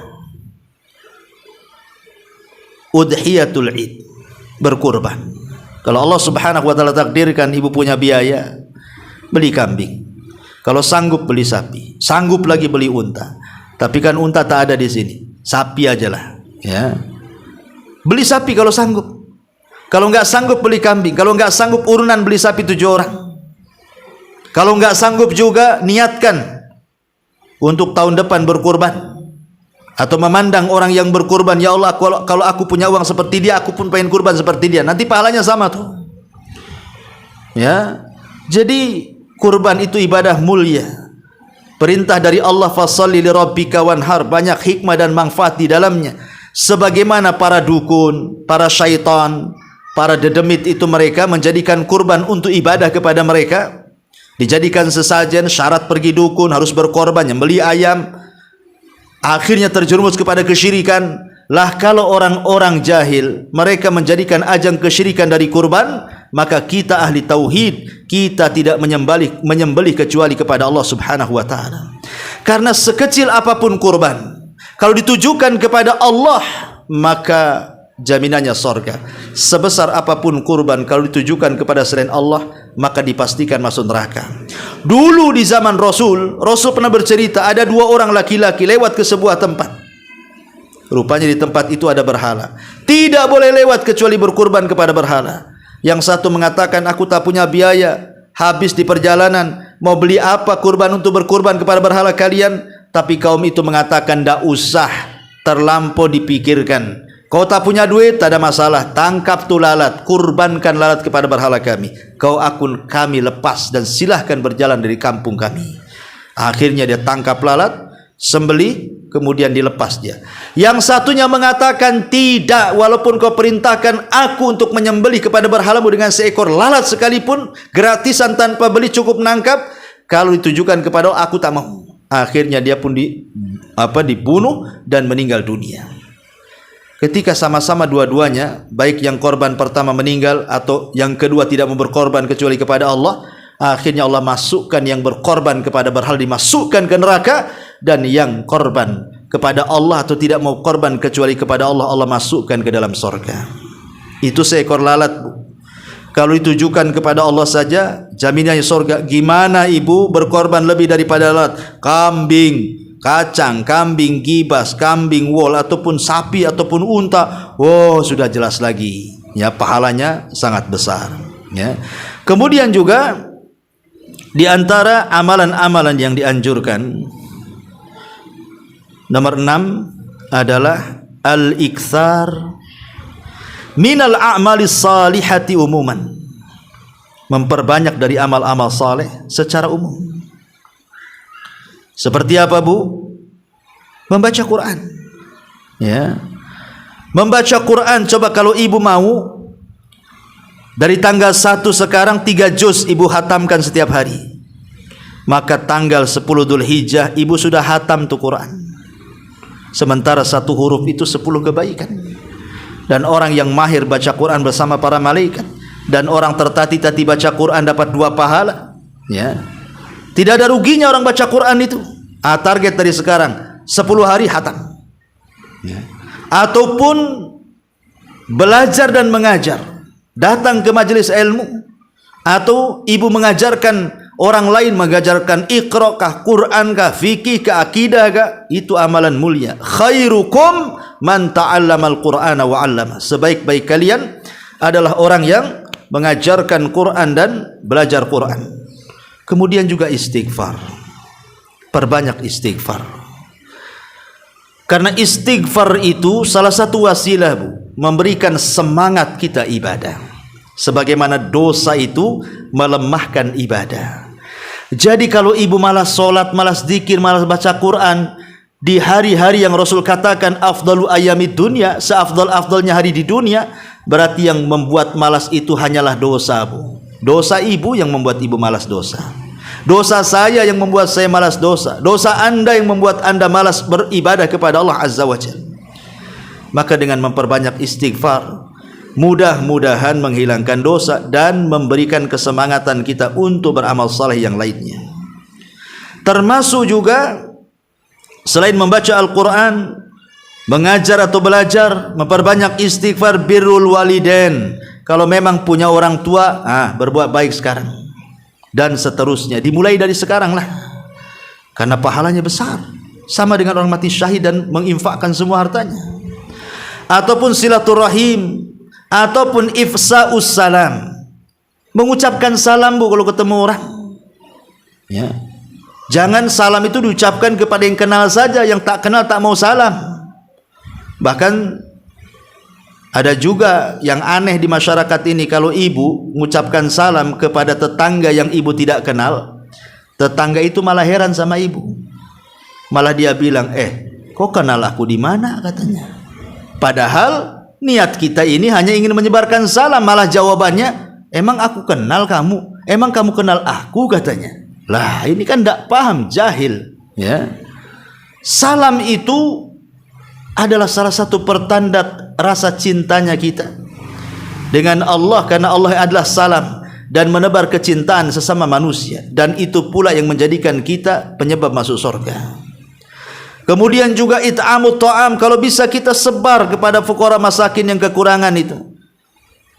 udhiyatul id, berkurban. Kalau Allah Subhanahu wa taala takdirkan ibu punya biaya, beli kambing. Kalau sanggup beli sapi, sanggup lagi beli unta. Tapi kan unta tak ada di sini, sapi aja lah, ya. Beli sapi kalau sanggup. Kalau enggak sanggup beli kambing, kalau enggak sanggup urunan beli sapi 7 orang. Kalau enggak sanggup juga niatkan untuk tahun depan berkurban. Atau memandang orang yang berkurban, ya Allah, kalau aku punya uang seperti dia, aku pun pengen kurban seperti dia. Nanti pahalanya sama tuh. Ya. Jadi kurban itu ibadah mulia. Perintah dari Allah, fasholli lirabbika wanhar, banyak hikmah dan manfaat di dalamnya. Sebagaimana para dukun, para syaitan, para dedemit itu mereka menjadikan kurban untuk ibadah kepada mereka. Dijadikan sesajen, syarat pergi dukun harus berkorban, membeli ayam. Akhirnya terjerumus kepada kesyirikan. Lah kalau orang-orang jahil mereka menjadikan ajang kesyirikan dari kurban, maka kita ahli tauhid, kita tidak menyembelih kecuali kepada Allah Subhanahu wa taala. Karena sekecil apapun kurban, kalau ditujukan kepada Allah, maka jaminannya sorga. Sebesar apapun kurban, kalau ditujukan kepada selain Allah, maka dipastikan masuk neraka. Dulu di zaman Rasul pernah bercerita, ada 2 orang laki-laki lewat ke sebuah tempat. Rupanya di tempat itu ada berhala. Tidak boleh lewat kecuali berkurban kepada berhala. Yang satu mengatakan, aku tak punya biaya, habis di perjalanan, mau beli apa kurban untuk berkurban kepada berhala kalian? Tapi kaum itu mengatakan, tidak usah, terlampau dipikirkan. Kau tak punya duit, tak ada masalah, tangkap tu lalat, kurbankan lalat kepada berhala kami. Kau akun kami lepas dan silahkan berjalan dari kampung kami. Akhirnya dia tangkap lalat, sembelih, kemudian dilepas dia. Yang satunya mengatakan, tidak, walaupun kau perintahkan aku untuk menyembelih kepada berhalamu dengan seekor lalat sekalipun, gratisan tanpa beli, cukup menangkap, kalau ditujukan kepada aku tak mau. Akhirnya dia pun dibunuh dan meninggal dunia. Ketika sama-sama dua-duanya, baik yang korban pertama meninggal atau yang kedua tidak mau berkorban kecuali kepada Allah, akhirnya Allah masukkan yang berkorban kepada berhala, dimasukkan ke neraka, dan yang korban kepada Allah atau tidak mau korban kecuali kepada Allah, Allah masukkan ke dalam surga. Itu seekor lalat, Bu. Kalau ditujukan kepada Allah saja, jaminannya surga. Gimana ibu berkorban lebih daripada lalat? Kambing, kacang, kambing gibas, kambing wol, ataupun sapi, ataupun unta, oh sudah jelas lagi, ya, pahalanya sangat besar, ya. Kemudian juga di antara amalan-amalan yang dianjurkan, nomor 6 adalah al-iktsar minal a'malis salihati umuman, memperbanyak dari amal-amal saleh secara umum. Seperti apa, Bu? Membaca Quran. Ya. Membaca Quran, coba kalau ibu mau, dari tanggal 1 sekarang 3 juz ibu hatamkan setiap hari. Maka tanggal 10 Dzulhijjah ibu sudah hatam tuh Quran. Sementara 1 huruf itu 10 kebaikan. Dan orang yang mahir baca Quran bersama para malaikat, dan orang tertati-tati baca Quran dapat 2 pahala, ya. Tidak ada ruginya orang baca Quran itu. Target dari sekarang 10 hari hatam, ya. Ataupun belajar dan mengajar, datang ke majelis ilmu, atau ibu mengajarkan orang lain, mengajarkan Iqra kah, Quran kah, fikih kah, akidah kah, itu amalan mulia. Khairukum man ta'allamal Qur'ana wa 'allama. Sebaik-baik kalian adalah orang yang mengajarkan Quran dan belajar Quran. Kemudian juga istighfar. Perbanyak istighfar. Karena istighfar itu salah satu wasilah, Bu, memberikan semangat kita ibadah. Sebagaimana dosa itu melemahkan ibadah. Jadi kalau ibu malas sholat, malas zikir, malas baca Quran di hari-hari yang Rasul katakan afdalu ayamid dunya, seafdal-afdalnya hari di dunia, berarti yang membuat malas itu hanyalah dosa, Bu. Dosa ibu yang membuat ibu malas dosa. Dosa saya yang membuat saya malas dosa. Dosa anda yang membuat anda malas beribadah kepada Allah Azza wa Jalla. Maka dengan memperbanyak istighfar, mudah-mudahan menghilangkan dosa dan memberikan kesemangatan kita untuk beramal saleh yang lainnya. Termasuk juga selain membaca Al-Quran, mengajar atau belajar, memperbanyak istighfar, birrul walidain. Kalau memang punya orang tua, berbuat baik sekarang. Dan seterusnya, dimulai dari sekarang lah, karena pahalanya besar, sama dengan orang mati syahid dan menginfakkan semua hartanya. Ataupun silaturahim, ataupun ifsa'us salam, mengucapkan salam, Bu, kalau ketemu orang, ya. Jangan salam itu diucapkan kepada yang kenal saja, yang tak kenal tak mau salam. Bahkan ada juga yang aneh di masyarakat ini, kalau ibu mengucapkan salam kepada tetangga yang ibu tidak kenal, tetangga itu malah heran sama ibu. Malah dia bilang, kok kenal aku di mana, katanya. Padahal niat kita ini hanya ingin menyebarkan salam, malah jawabannya, emang aku kenal kamu? Emang kamu kenal aku, katanya. Lah, ini kan tidak paham, jahil, ya. Salam itu adalah salah satu pertanda rasa cintanya kita dengan Allah, karena Allah adalah salam dan menebar kecintaan sesama manusia, dan itu pula yang menjadikan kita penyebab masuk surga. Kemudian juga it'amut ta'am, kalau bisa kita sebar kepada fuqara masakin yang kekurangan itu.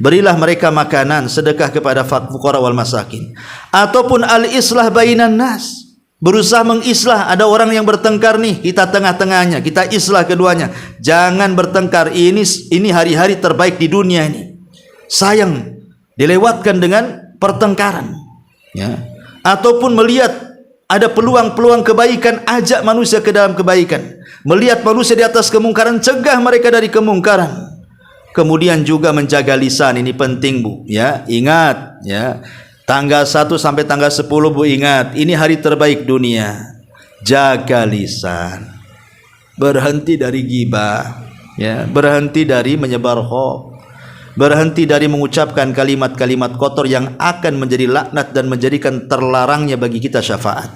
Berilah mereka makanan, sedekah kepada fuqara wal masakin. Ataupun al-islah bainan nas, berusaha mengislah. Ada orang yang bertengkar nih, kita tengah-tengahnya, kita islah keduanya. Jangan bertengkar, ini hari-hari terbaik di dunia ini. Sayang dilewatkan dengan pertengkaran, ya. Ataupun melihat ada peluang-peluang kebaikan, ajak manusia ke dalam kebaikan. Melihat manusia di atas kemungkaran, cegah mereka dari kemungkaran. Kemudian juga menjaga lisan, ini penting, Bu, ya. Ingat, ya. Tanggal 1 sampai tanggal 10, Bu, ingat, ini hari terbaik dunia. Jaga lisan. Berhenti dari ghibah, ya. Berhenti dari menyebar hoax. Berhenti dari mengucapkan kalimat-kalimat kotor yang akan menjadi laknat dan menjadikan terlarangnya bagi kita syafaat.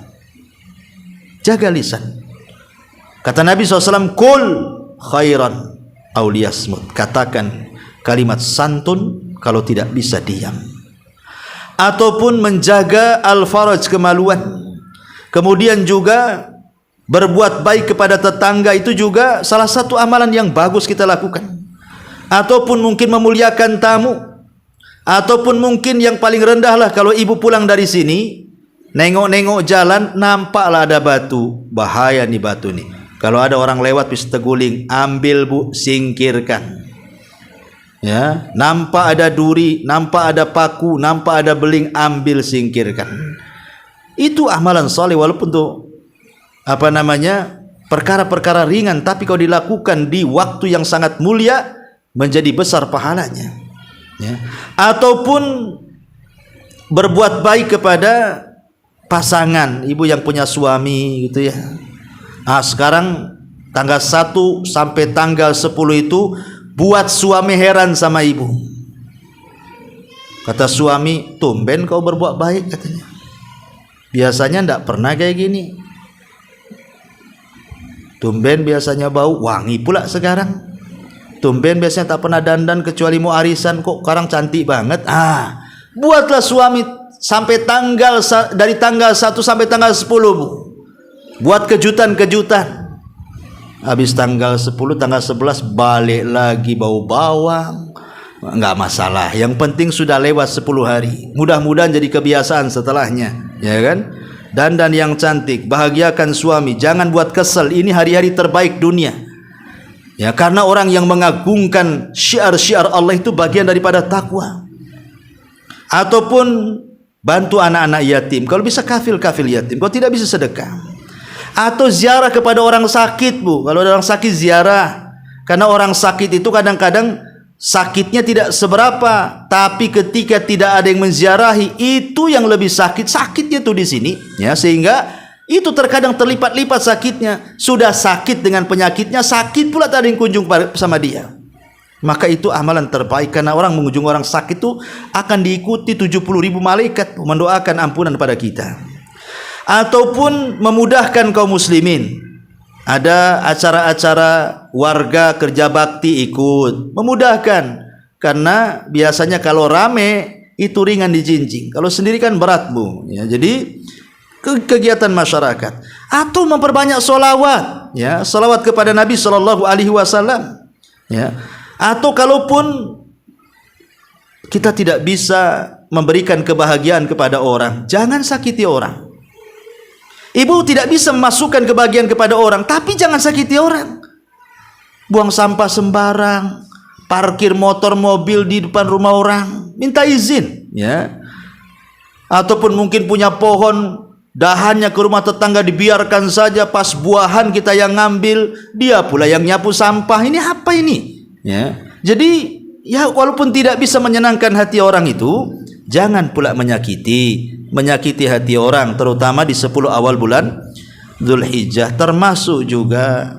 Jaga lisan. Kata Nabi SAW, kul khairan aw liyasmut. Katakan kalimat santun kalau tidak bisa diam. Ataupun menjaga al-faraj, kemaluan. Kemudian juga berbuat baik kepada tetangga, itu juga salah satu amalan yang bagus kita lakukan. Ataupun mungkin memuliakan tamu. Ataupun mungkin yang paling rendah lah, kalau ibu pulang dari sini, nengok-nengok jalan, nampaklah ada batu. Bahaya nih batu nih. Kalau ada orang lewat bisa teguling, ambil, Bu, singkirkan. Ya, nampak ada duri, nampak ada paku, nampak ada beling, ambil, singkirkan. Itu amalan soleh, walaupun tuh perkara-perkara ringan, tapi kalau dilakukan di waktu yang sangat mulia, menjadi besar pahalanya, ya. Ataupun berbuat baik kepada pasangan, ibu yang punya suami, gitu ya. Sekarang tanggal 1 sampai tanggal 10 itu buat suami heran sama ibu. Kata suami, tumben kau berbuat baik, katanya. Biasanya tidak pernah kayak gini. Tumben biasanya bau, wangi pula sekarang. Tumben biasanya tak pernah dandan kecuali mau arisan, kok sekarang cantik banget. Buatlah suami sampai dari tanggal 1 sampai tanggal 10, Bu. Buat kejutan-kejutan. Habis tanggal 10, tanggal 11 balik lagi bau bawang. Enggak masalah, yang penting sudah lewat 10 hari. Mudah-mudahan jadi kebiasaan setelahnya, ya kan? Dandan yang cantik, bahagiakan suami, jangan buat kesel. Ini hari-hari terbaik dunia. Ya, karena orang yang mengagungkan syiar-syiar Allah itu bagian daripada takwa. Ataupun bantu anak-anak yatim, kalau bisa kafil yatim, kalau tidak bisa sedekah. Atau ziarah kepada orang sakit, Bu. Kalau ada orang sakit ziarah. Karena orang sakit itu kadang-kadang sakitnya tidak seberapa, tapi ketika tidak ada yang menziarahi, itu yang lebih sakit. Sakitnya tuh di sini, ya, sehingga itu terkadang terlipat-lipat sakitnya. Sudah sakit dengan penyakitnya, sakit pula tak ada yang kunjung sama dia. Maka itu amalan terbaik, karena orang mengunjungi orang sakit itu akan diikuti 70.000 malaikat mendoakan ampunan pada kita. Ataupun memudahkan kaum muslimin. Ada acara-acara warga kerja bakti ikut, memudahkan. Karena biasanya kalau rame itu ringan dijinjing, kalau sendiri kan berat, Bu, ya. Jadi kegiatan masyarakat. Atau memperbanyak solawat, ya, solawat kepada Nabi SAW, ya. Atau kalaupun kita tidak bisa memberikan kebahagiaan kepada orang, jangan sakiti orang. Ibu tidak bisa memasukkan kebahagiaan kepada orang, tapi jangan sakiti orang. Buang sampah sembarang, parkir motor mobil di depan rumah orang, minta izin, ya. Ataupun mungkin punya pohon, dahannya ke rumah tetangga dibiarkan saja, pas buahan kita yang ngambil, dia pula yang nyapu sampah. Ini apa ini? Ya. Jadi ya, walaupun tidak bisa menyenangkan hati orang itu, jangan pula menyakiti hati orang, terutama di 10 awal bulan Dzulhijjah. Termasuk juga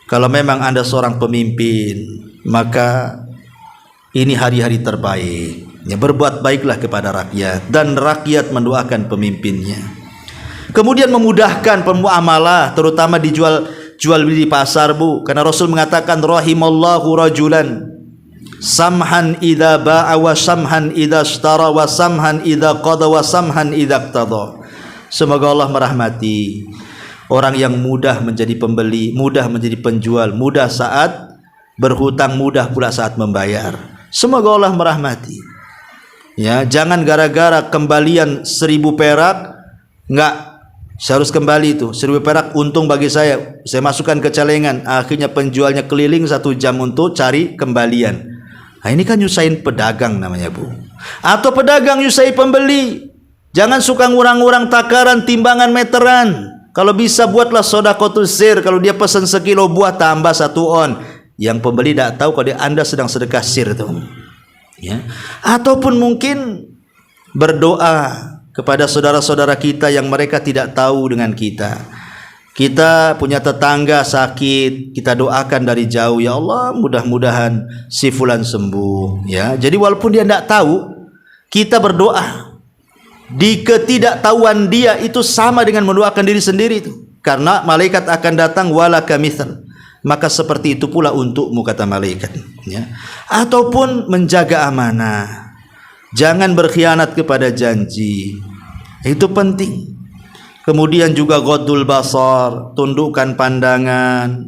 kalau memang Anda seorang pemimpin, maka ini hari-hari terbaik, ya, berbuat baiklah kepada rakyat, dan rakyat mendoakan pemimpinnya. Kemudian memudahkan pemuamalah, terutama dijual beli di pasar, Bu, karena Rasul mengatakan rahimallahu rajulan samhan idza ba'a wa samhan idza ishtara wa samhan idza qada wa samhan idza iqtada. Semoga Allah merahmati orang yang mudah menjadi pembeli, mudah menjadi penjual, mudah saat berhutang, mudah pula saat membayar. Semoga Allah merahmati. Ya, jangan gara-gara kembalian 1.000 perak, enggak, saya harus kembali itu 1.000 perak, untung bagi saya masukkan ke celengan. Akhirnya penjualnya keliling 1 jam untuk cari kembalian. Nah, ini kan nyusahin pedagang namanya, Bu. Atau pedagang nyusahin pembeli. Jangan suka ngurang-ngurang takaran, timbangan meteran. Kalau bisa buatlah sedekahul sir. Kalau dia pesan sekilo buah, tambah 1 on. Yang pembeli tidak tahu kalau Anda sedang sedekah sir itu, ya. Ataupun mungkin berdoa kepada saudara-saudara kita yang mereka tidak tahu dengan kita. Kita punya tetangga sakit, kita doakan dari jauh, ya Allah, mudah-mudahan si fulan sembuh, ya. Jadi walaupun dia tidak tahu, kita berdoa. Di ketidaktahuan dia itu sama dengan mendoakan diri sendiri itu. Karena malaikat akan datang walaka mithal. Maka seperti itu pula untukmu, kata malaikat, ya. Ataupun menjaga amanah. Jangan berkhianat kepada janji. Itu penting. Kemudian juga ghaddul basar, tundukkan pandangan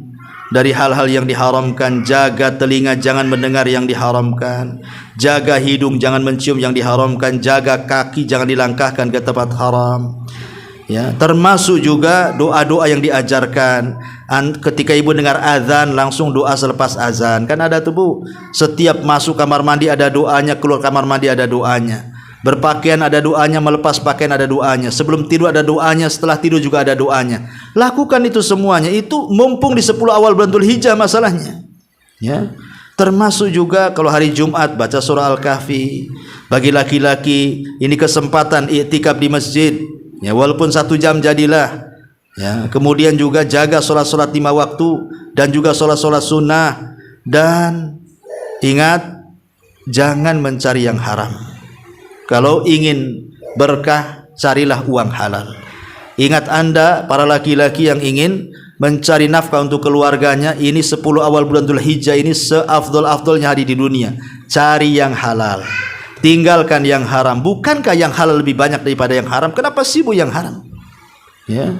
dari hal-hal yang diharamkan. Jaga telinga, jangan mendengar yang diharamkan. Jaga hidung, jangan mencium yang diharamkan. Jaga kaki, jangan dilangkahkan ke tempat haram, ya. Termasuk juga doa-doa yang diajarkan. Ketika ibu dengar azan, langsung doa selepas azan. Kan ada tuh, Bu, setiap masuk kamar mandi ada doanya, keluar kamar mandi ada doanya. Berpakaian ada doanya, melepas pakaian ada doanya, sebelum tidur ada doanya, setelah tidur juga ada doanya. Lakukan itu semuanya. Itu mumpung di 10 awal bulan Dzulhijjah masalahnya, ya. Termasuk juga kalau hari Jumat baca surah Al-Kahfi. Bagi laki-laki ini kesempatan iktikaf di masjid, ya, walaupun 1 jam jadilah, ya. Kemudian juga jaga sholat-sholat 5 waktu dan juga sholat-sholat sunnah. Dan ingat, jangan mencari yang haram. Kalau ingin berkah, carilah uang halal. Ingat Anda, para laki-laki yang ingin mencari nafkah untuk keluarganya, ini 10 awal bulan Dzulhijjah ini seafdol-afdolnya hari di dunia. Cari yang halal, tinggalkan yang haram. Bukankah yang halal lebih banyak daripada yang haram? Kenapa sibuk yang haram, ya?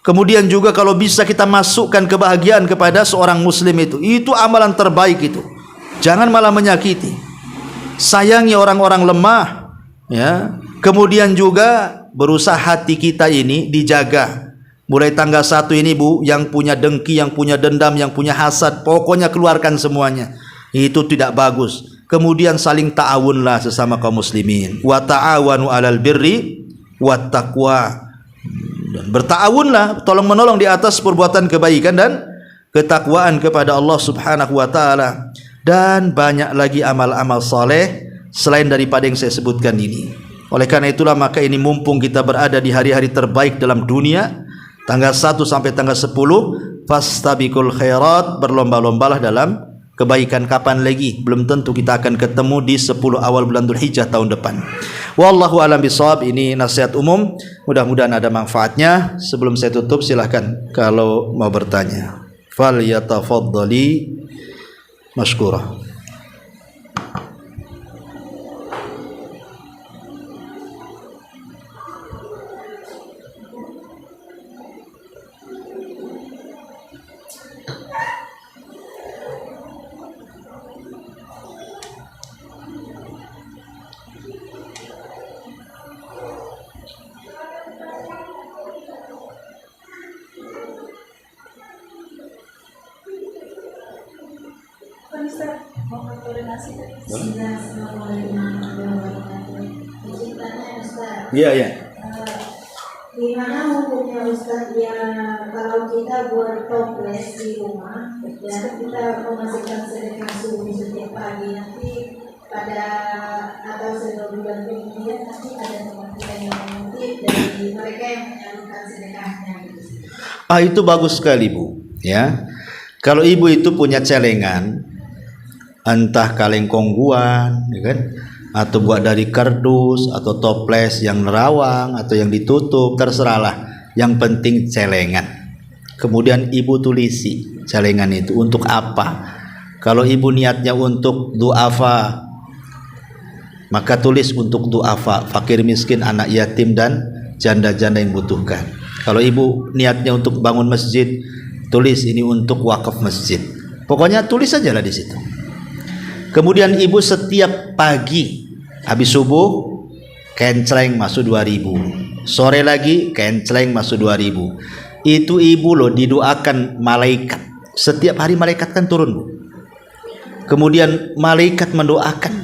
Kemudian juga kalau bisa kita masukkan kebahagiaan kepada seorang muslim, itu amalan terbaik itu. Jangan malah menyakiti. Sayangi orang-orang lemah, ya. Kemudian juga berusaha hati kita ini dijaga. Mulai tanggal 1 ini, Bu, yang punya dengki, yang punya dendam, yang punya hasad, pokoknya keluarkan semuanya. Itu tidak bagus. Kemudian saling ta'awunlah sesama kaum muslimin. Wa ta'awanu 'alal birri wat taqwa. dan berta'awunlah, tolong menolong di atas perbuatan kebaikan dan ketakwaan kepada Allah Subhanahu wa taala, dan banyak lagi amal-amal saleh selain daripada yang saya sebutkan ini. Oleh karena itulah maka ini mumpung kita berada di hari-hari terbaik dalam dunia, tanggal 1 sampai tanggal 10, fastabiqul khairat, berlomba-lombalah dalam kebaikan. Kapan lagi? Belum tentu kita akan ketemu di 10 awal bulan Dzulhijjah tahun depan. Wallahu a'lam bishawab. Ini nasihat umum, mudah-mudahan ada manfaatnya. Sebelum saya tutup, silahkan kalau mau bertanya. Fal yatafaddali mashkura. Iya, iya. Gimana hukumnya Ustaz ya kalau kita buat toples di rumah, ya kita memasukkan sedekah subuh setiap pagi, nanti pada atau sebulan kemudian nanti ada teman kita yang mengutip dari mereka yang menyalurkan sedekahnya. Itu bagus sekali, Bu. Ya, kalau ibu itu punya celengan, entah kaleng kongguan, ya kan, atau buat dari kardus atau toples yang nerawang atau yang ditutup, terserahlah, yang penting celengan. Kemudian ibu tulisi celengan itu untuk apa. Kalau ibu niatnya untuk du'afa, maka tulis untuk du'afa, fakir miskin, anak yatim dan janda-janda yang butuhkan. Kalau ibu niatnya untuk bangun masjid, tulis ini untuk wakaf masjid. Pokoknya tulis sajalah di situ. Kemudian ibu setiap pagi habis subuh kencleng masuk 2000, sore lagi kencleng masuk 2000. Itu ibu loh didoakan malaikat. Setiap hari malaikat kan turun, Bu. Kemudian malaikat mendoakan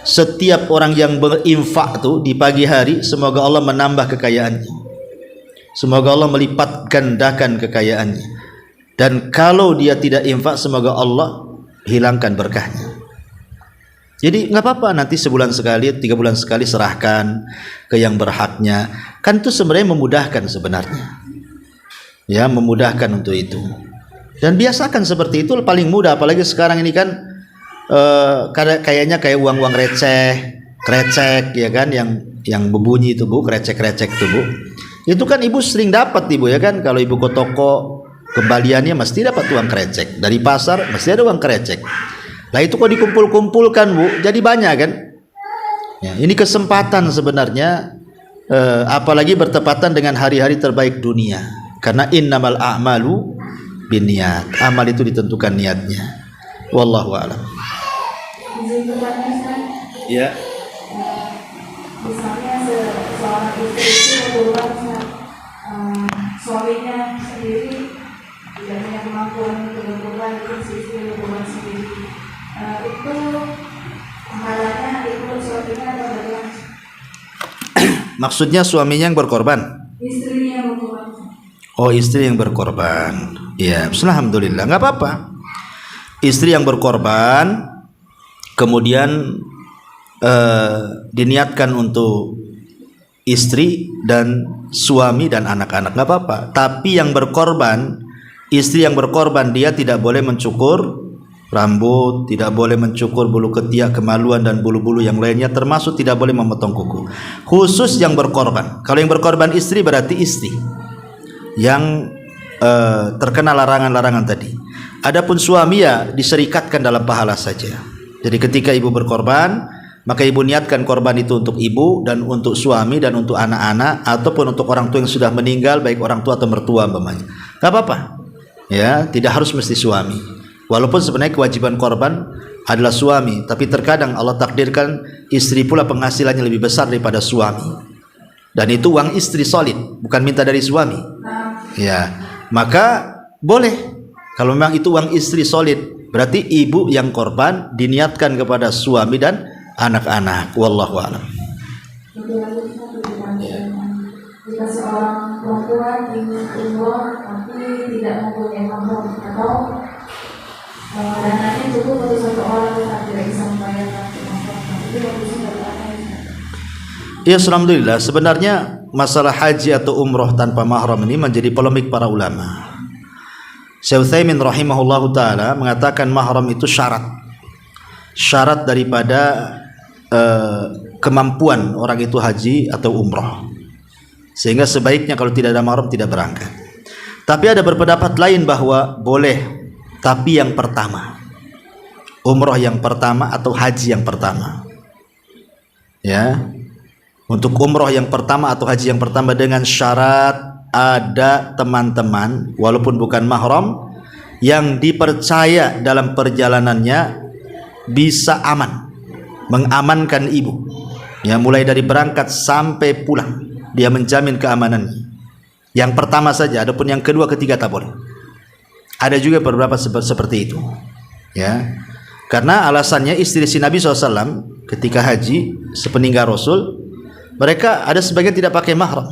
setiap orang yang berinfak tuh di pagi hari, semoga Allah menambah kekayaannya, semoga Allah melipat gandakan kekayaannya, dan kalau dia tidak infak, semoga Allah hilangkan berkahnya. Jadi nggak apa-apa, nanti sebulan sekali, 3 bulan sekali serahkan ke yang berhaknya. Kan itu sebenarnya memudahkan sebenarnya. Ya, memudahkan untuk itu. Dan biasakan seperti itu paling mudah. Apalagi sekarang ini kan kayaknya kayak uang-uang receh, krecek, ya kan, yang berbunyi itu, Bu, krecek-krecek itu, Bu. Itu kan ibu sering dapat, Ibu, ya kan. Kalau ibu ke toko, kembaliannya mesti dapat uang krecek. Dari pasar mesti ada uang krecek. Nah itu kok dikumpul-kumpulkan, Bu, jadi banyak kan. Ya, ini kesempatan sebenarnya, apalagi bertepatan dengan hari-hari terbaik dunia. Karena innamal a'malu binniyat. Amal itu ditentukan niatnya. Wallahu a'lam. Ya. Misalnya seorang istri itu keluar suaminya sendiri tidak punya kemampuan untuk berkorban, itu istri berkorban sendiri. Itu pahalanya itu suaminya atau bagaimana? Maksudnya suaminya yang berkorban? Istrinya yang berkorban. Oh, istri yang berkorban. Ya, alhamdulillah, nggak apa-apa. Istri yang berkorban, kemudian diniatkan untuk istri dan suami dan anak-anak, nggak apa-apa. Tapi yang berkorban, istri yang berkorban, dia tidak boleh mencukur rambut, tidak boleh mencukur bulu ketiak, kemaluan, dan bulu-bulu yang lainnya, termasuk tidak boleh memotong kuku. Khusus yang berkorban. Kalau yang berkorban istri, berarti istri yang terkena larangan-larangan tadi. Adapun suami ya diserikatkan dalam pahala saja. Jadi ketika ibu berkorban, maka ibu niatkan korban itu untuk ibu dan untuk suami dan untuk anak-anak, ataupun untuk orang tua yang sudah meninggal, baik orang tua atau mertua umpamanya. Gak apa-apa. Ya, tidak harus mesti suami. Walaupun sebenarnya kewajiban korban adalah suami, tapi terkadang Allah takdirkan istri pula penghasilannya lebih besar daripada suami. Dan itu uang istri solid, bukan minta dari suami. Ya, maka boleh. Kalau memang itu uang istri solid, berarti ibu yang korban diniatkan kepada suami dan anak-anak. Wallahu a'lam. jika seorang perempuan ingin umroh tapi tidak mempunyai mahram atau dananya cukup untuk satu orang tetapi tidak bisa membayarkan mahram, itu bagusnya bagaimana? Ya, alhamdulillah, sebenarnya masalah haji atau umroh tanpa mahram ini menjadi polemik para ulama. Syekh Utsaimin rahimahullahu taala mengatakan mahram itu syarat daripada kemampuan orang itu haji atau umroh, sehingga sebaiknya kalau tidak ada mahram tidak berangkat. Tapi ada berpendapat lain bahwa boleh, tapi yang pertama, umroh yang pertama atau haji yang pertama, ya, untuk umroh yang pertama atau haji yang pertama dengan syarat ada teman-teman walaupun bukan mahram yang dipercaya dalam perjalanannya bisa aman, mengamankan ibu, ya, mulai dari berangkat sampai pulang dia menjamin keamanannya. Yang pertama saja, adapun yang kedua ketiga tak boleh. Ada juga beberapa seperti itu, ya, karena alasannya istri si Nabi SAW ketika haji sepeninggal Rasul, mereka ada sebagian tidak pakai mahram,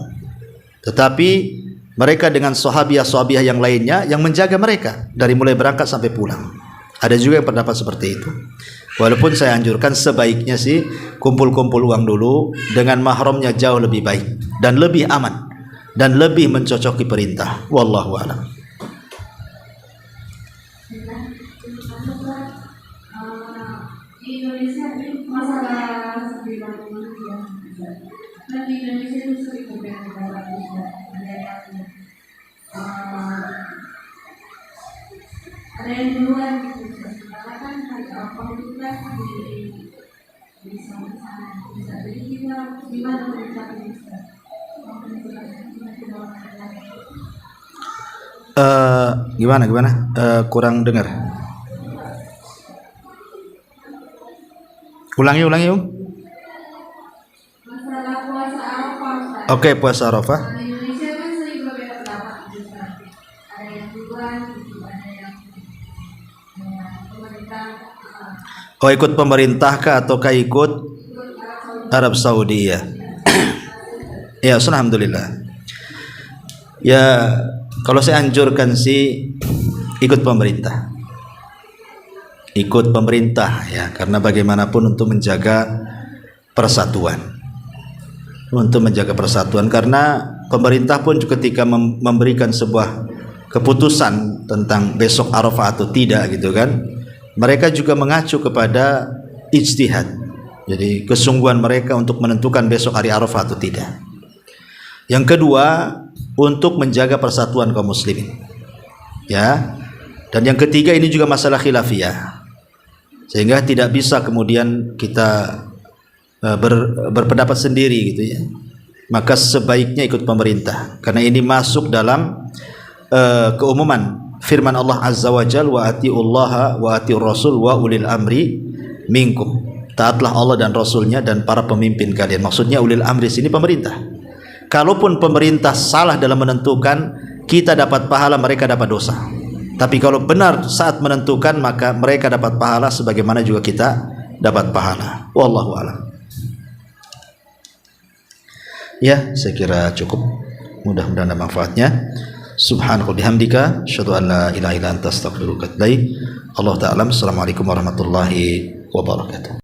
tetapi mereka dengan sahabiah-sahabiah yang lainnya yang menjaga mereka dari mulai berangkat sampai pulang. Ada juga yang pendapat seperti itu. Walaupun saya anjurkan sebaiknya sih kumpul-kumpul uang dulu, dengan mahramnya jauh lebih baik dan lebih aman dan lebih mencocoki perintah. Wallahu a'lam. Di Indonesia ini masalah pribadi ya. Dan di Indonesia itu sering berbeda-beda juga. Ada yang duluan gitu. Karena kan komunitas di sana bisa. Jadi kita gimana mencari bisa? Gimana? Kurang dengar. Ulangi, Masalah puasa Arafah. Oke, puasa Arafah. Di Indonesia kan sering berbeda pendapat juga. Ada yang duluan, ada yang pemerintah. Oh, ikut pemerintah kah ataukah ikut Arab Saudi, ya? Ya, alhamdulillah. Ya, kalau saya anjurkan sih ikut pemerintah. Ikut pemerintah, ya, karena bagaimanapun untuk menjaga persatuan. Karena pemerintah pun ketika memberikan sebuah keputusan tentang besok Arafah atau tidak gitu kan, mereka juga mengacu kepada ijtihad. Jadi kesungguhan mereka untuk menentukan besok hari Arafah atau tidak. Yang kedua, untuk menjaga persatuan kaum muslimin, ya. Dan yang ketiga, ini juga masalah khilafiyah, sehingga tidak bisa kemudian kita berpendapat sendiri gitu ya. Maka sebaiknya ikut pemerintah, karena ini masuk dalam keumuman firman Allah Azza wa Jalla, wa atiullaha wa atiur rasul wa ulil amri minkum. Taatlah Allah dan Rasulnya dan para pemimpin kalian. Maksudnya ulil amri sini pemerintah. Kalaupun pemerintah salah dalam menentukan, kita dapat pahala, mereka dapat dosa. Tapi kalau benar saat menentukan, maka mereka dapat pahala sebagaimana juga kita dapat pahala. Wallahu a'lam. Ya, saya kira cukup. Mudah-mudahan ada manfaatnya. Subhanallah bihamdika, asyhadu an la ilaha illa anta, astaghfiruka wa atubu ilaik. Allah ta'ala. Assalamualaikum warahmatullahi wabarakatuh.